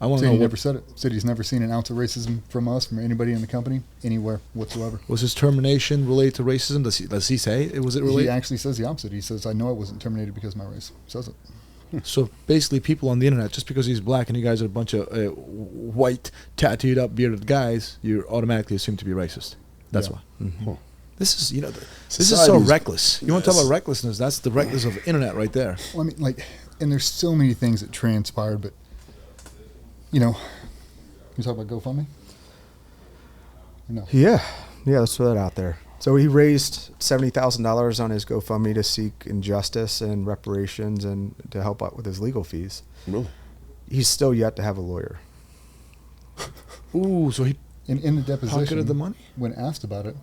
I want to So know he what never said it. Said he's never seen an ounce of racism from us, from anybody in the company, anywhere whatsoever. was his termination related to racism. Does he say it was it He related? actually says the opposite. He says, "I know I wasn't terminated because of my race." Says it. So basically, people on the internet, just because he's black and you guys are a bunch of white, tattooed up, bearded guys, you're automatically assumed to be racist. That's Yeah. why. Mm-hmm. This is, this is so Society's- reckless. You want to talk Yes. about recklessness? That's the recklessness of the internet right there. Well, I mean, like, and there's so many things that transpired, but you know, you talk about GoFundMe? No. Yeah, let's throw that out there. So he raised $70,000 on his GoFundMe to seek injustice and reparations and to help out with his legal fees. Really? He's still yet to have a lawyer. Ooh, so he In the deposition, pocketed the money? when asked about it,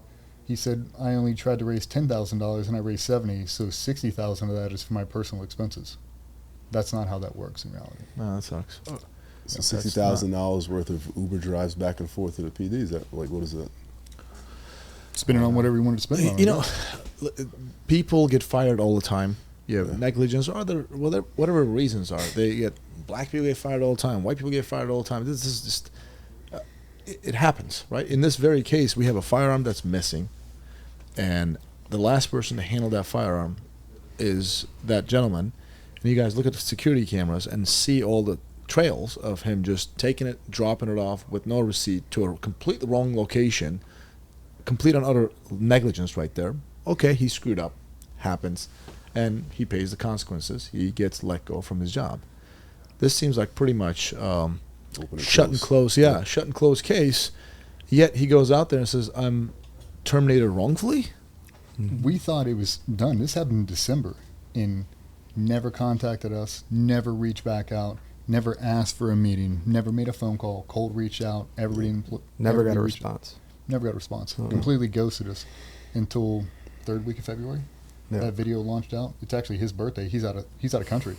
he said, "I only tried to raise $10,000 and I raised 70, so 60,000 of that is for my personal expenses." That's not how that works in reality. No, that sucks. So $60,000 worth of Uber drives back and forth to the PD. Is that like what is that? Spend it on whatever you wanted to spend it on. You I know, guess. people get fired all the time. You have Yeah. negligence or other, whatever reasons are. They get black people get fired all the time. White people get fired all the time. This is just it happens, right? In this very case, we have a firearm that's missing, and the last person to handle that firearm is that gentleman. And you guys look at the security cameras and see all the trails of him just taking it, dropping it off with no receipt to a completely wrong location. Complete and utter negligence right there. Okay, he screwed up. Happens. And he pays the consequences. He gets let go from his job. This seems like pretty much Open and shut and close. Yeah, shut and close case. Yet he goes out there and says, I'm terminated wrongfully? We thought it was done. This happened in December, and never contacted us, never reached back out, never asked for a meeting, never made a phone call, cold reached out, everybody Never got a reached- response. Never got a response. Uh-uh. Completely ghosted us until third week of February. Yeah. That video launched out. It's actually his birthday. He's out of country,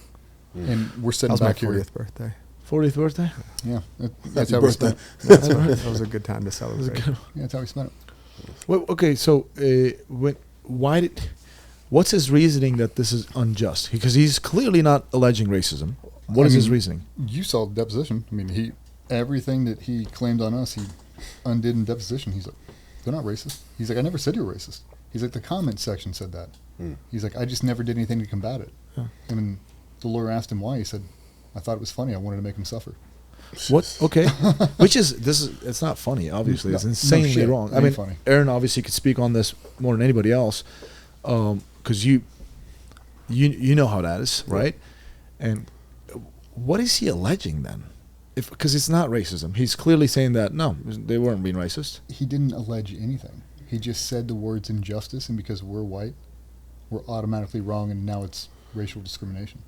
Mm. and we're That sitting was my back here. 40th birthday. 40th birthday? Yeah, that's Happy how we birthday. spent. That was a good time to celebrate. Yeah, that's how we spent it. Well, okay, so what's his reasoning that this is unjust? Because he's clearly not alleging racism. What is his reasoning? You saw the deposition. I mean, everything that he claimed on us, he undid in deposition. He's like, they're not racist. He's like, I never said you were racist. He's like, the comment section said that. Mm. He's like, I just never did anything to combat it. Yeah. And when the lawyer asked him why, he said, I thought it was funny. I wanted to make him suffer. What? Okay. It's not funny, obviously. It's No insanely shit. wrong. I Ain't mean, funny. Aaron obviously could speak on this more than anybody else because you know how that is, right? And what is he alleging then? Because it's not racism. He's clearly saying that, no, they weren't being racist. He didn't allege anything. He just said the words injustice, and because we're white, we're automatically wrong, and now it's racial discrimination.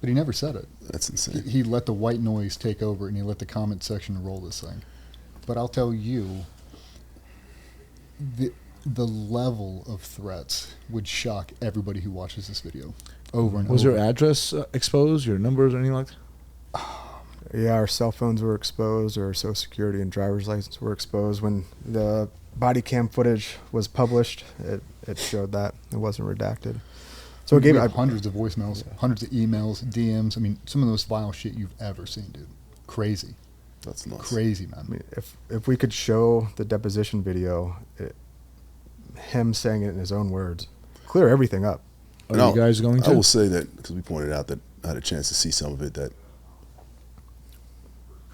But he never said it. That's insane. He let the white noise take over, and he let the comment section roll this thing. But I'll tell you, the level of threats would shock everybody who watches this video over and Was over. your address exposed, your numbers or anything like that? Yeah, our cell phones were exposed, our social security and driver's license were exposed. When the body cam footage was published, it showed that. It wasn't redacted. So it We gave have hundreds of voicemails, hundreds of emails, DMs. I mean, some of the most vile shit you've ever seen, dude. Crazy. That's nuts. Crazy, man. I mean, if we could show the deposition video, him saying it in his own words, clear everything up. Are No, you guys going to? I will say that because we pointed out that I had a chance to see some of it. That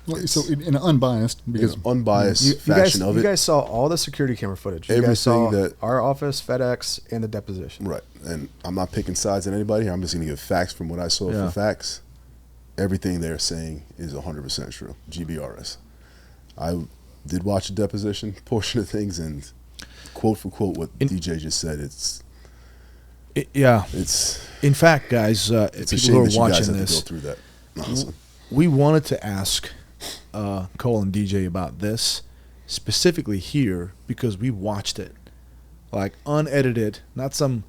Well, so in unbiased, because in unbiased You fashion of you it, guys saw all the security camera footage. You Everything guys saw that- our office, FedEx, and the deposition. right? And I'm not picking sides on anybody here. I'm just going to give facts from what I saw Yeah. for facts. Everything they're saying is 100% true. GBRS. I did watch the deposition portion of things, and quote for quote what DJ just said. It's Yeah. it's In fact, guys, it's a people shame who are that you guys watching have to go this, through that. Honestly. we wanted to ask Cole and DJ about this specifically here because we watched it, like unedited, not some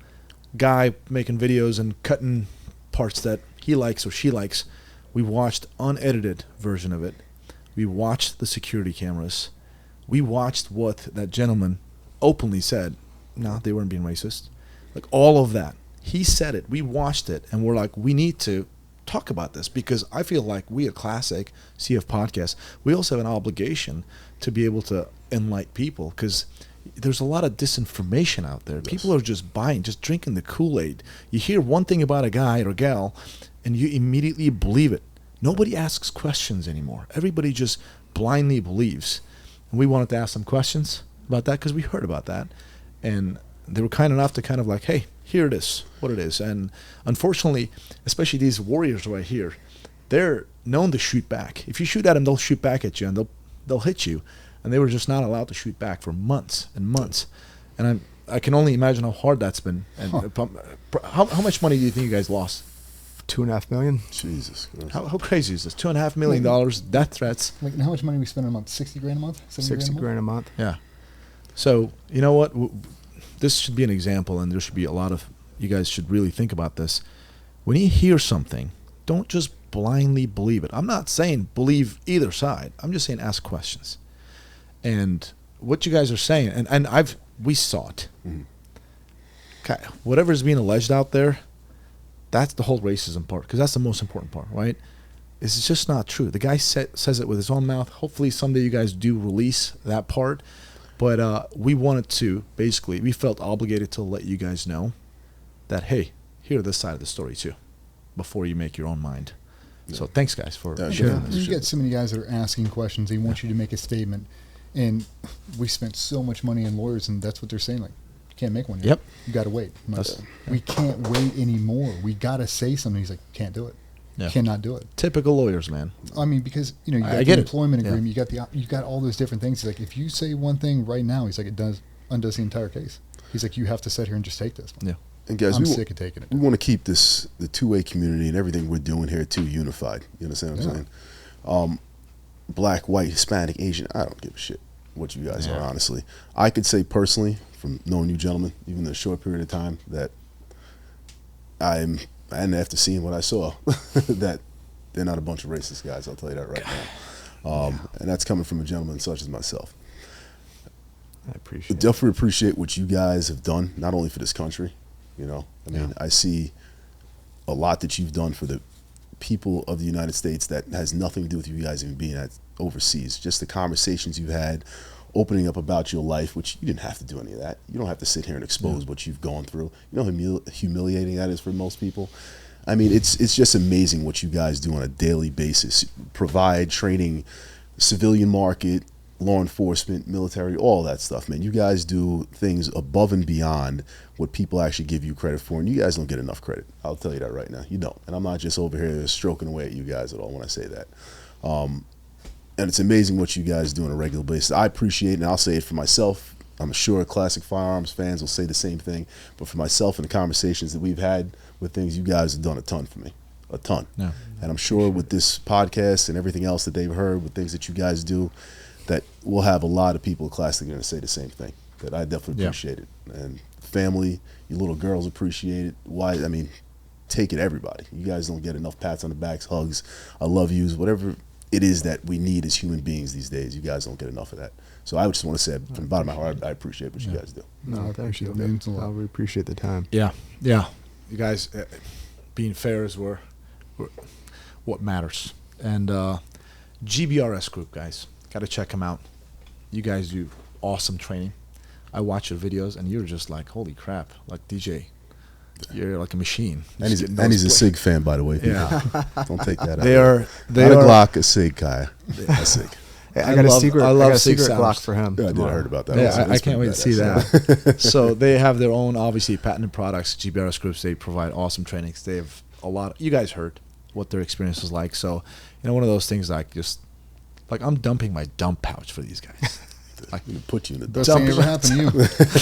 guy making videos and cutting parts that he likes or she likes. We watched unedited version of it. We watched the security cameras. We watched what that gentleman openly said. No, they weren't being racist. Like all of that. He said it. We watched it, and we're like, we need to talk about this, because I feel like we at Classic CF Podcast, we also have an obligation to be able to enlighten people, because there's a lot of disinformation out there. Yes. People are just buying, just drinking the Kool-Aid. You hear one thing about a guy or gal, and you immediately believe it. Nobody asks questions anymore. Everybody just blindly believes. And we wanted to ask some questions about that because we heard about that. And they were kind enough to kind of like, hey, here it is, what it is. And unfortunately, especially these warriors right here, they're known to shoot back. If you shoot at them, they'll shoot back at you, and they'll hit you. And they were just not allowed to shoot back for months and months. And I can only imagine how hard that's been. And how much money do you think you guys lost? $2.5 million. Jesus Christ. How crazy is this? $2.5 million, death threats. Like, how much money we spend a month? $60 grand a month? 60 grand a month. Yeah. So, you know what? This should be an example, and there should be a lot of, you guys should really think about this. When you hear something, don't just blindly believe it. I'm not saying believe either side. I'm just saying ask questions. And what you guys are saying, and we saw it. Mm-hmm. Okay, whatever is being alleged out there, that's the whole racism part, because that's the most important part, right? It's just not true. The guy says it with his own mouth. Hopefully someday you guys do release that part. But we wanted to, basically, we felt obligated to let you guys know that, hey, hear this side of the story too, before you make your own mind. Yeah. So thanks, guys, for sharing this. You get so many guys that are asking questions. They want you to make a statement. And we spent so much money on lawyers, and that's what they're saying. Like, you can't make one yet. Yep. You got to wait. Like, we can't wait anymore. We got to say something. He's like, can't do it. Yeah. Cannot do it. Typical lawyers, man. I mean, because you got the employment agreement, you got all those different things. He's like, if you say one thing right now, he's like, it undoes the entire case. He's like, you have to sit here and just take this one. Yeah. And guys, I'm sick of taking it. We want to keep the two-way community and everything we're doing here too unified. You understand what I'm saying? Black, white, Hispanic, Asian, I don't give a shit what you guys are, honestly. I could say personally, from knowing you gentlemen, even in a short period of time, that and after seeing what I saw, that they're not a bunch of racist guys, I'll tell you that right now. And that's coming from a gentleman such as myself. I appreciate definitely appreciate what you guys have done, not only for this country, you know. I mean, I see a lot that you've done for the people of the United States that has nothing to do with you guys even being overseas. Just the conversations you've had, opening up about your life, which you didn't have to do any of that. You don't have to sit here and expose what you've gone through. You know how humiliating that is for most people? I mean, it's just amazing what you guys do on a daily basis. Provide training, civilian market, law enforcement, military, all that stuff, man. You guys do things above and beyond what people actually give you credit for, and you guys don't get enough credit. I'll tell you that right now. You don't. And I'm not just over here stroking away at you guys at all when I say that. And it's amazing what you guys do on a regular basis. I appreciate it, and I'll say it for myself. I'm sure Classic Firearms fans will say the same thing. But for myself and the conversations that we've had with things, you guys have done a ton for me. A ton. Yeah. And I'm sure with this podcast and everything else that they've heard, with things that you guys do, that we'll have a lot of people at Classic going to say the same thing, that I definitely appreciate it. And family, you little girls appreciate it. Why? I mean, take it, everybody. You guys don't get enough pats on the backs, hugs, I love yous, whatever it is that we need as human beings these days. You guys don't get enough of that. So I just want to say from the bottom of my heart, I appreciate what you guys do. No, thank you. I really appreciate the time. Yeah. You guys, being fair is what matters. And GBRS Group, guys, got to check them out. You guys do awesome training. I watch your videos, and you're just like, holy crap, like DJ. You're like a machine. And he's a SIG fan, by the way. Yeah. Don't take that out. They are not a Glock, a SIG guy. A SIG. I got a secret Glock for him. Yeah, I did heard about that. Yeah, I can't wait to see that. So they have their own, obviously, patented products, GBRS Groups. They provide awesome trainings. They have a lot. You guys heard what their experience was like. So, one of those things like I'm dumping my dump pouch for these guys. Like, put you in the best thing ever happened to you.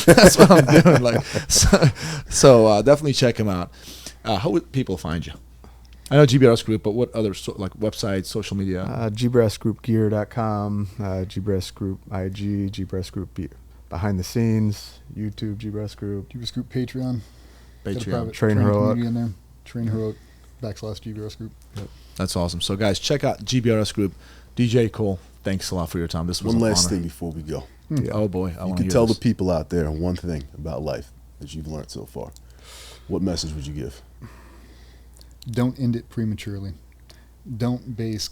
That's what I'm doing. Like, so definitely check them out. How would people find you? I know GBRS Group, but what other websites, social media? GBRSGroupGear.com, GBRS Group IG, GBRS Group Behind the Scenes, YouTube, GBRS Group. GBRS Group Patreon. Train Heroic. In there. Train Heroic /GBRS Group. Yep. That's awesome. So, guys, check out GBRS Group. DJ Cole, thanks a lot for your time. This was one last thing before we go. Yeah. Oh, boy. You can tell the people out there one thing about life that you've learned so far. What message would you give? Don't end it prematurely. Don't base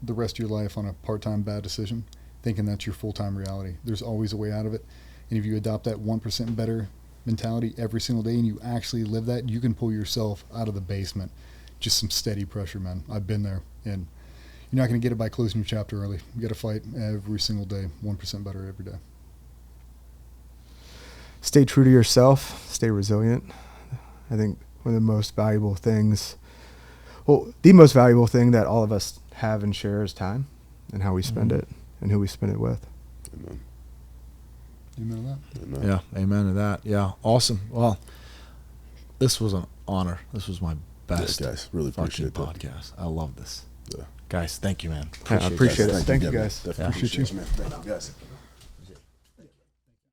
the rest of your life on a part-time bad decision, thinking that's your full-time reality. There's always a way out of it. And if you adopt that 1% better mentality every single day and you actually live that, you can pull yourself out of the basement. Just some steady pressure, man. I've been there. And you're not going to get it by closing your chapter early. You got to fight every single day, 1% better every day. Stay true to yourself. Stay resilient. I think one of the most valuable things, the most valuable thing that all of us have and share is time and how we spend it and who we spend it with. Amen. Amen to that. Amen. Yeah, amen to that. Yeah, awesome. Well, this was an honor. This was my best guys, really appreciate that. podcast. I love this. Yeah. Guys, thank you, man. I appreciate it. Guys, Thank you, man. guys. Definitely Yeah. appreciate you, man. Thank you, guys.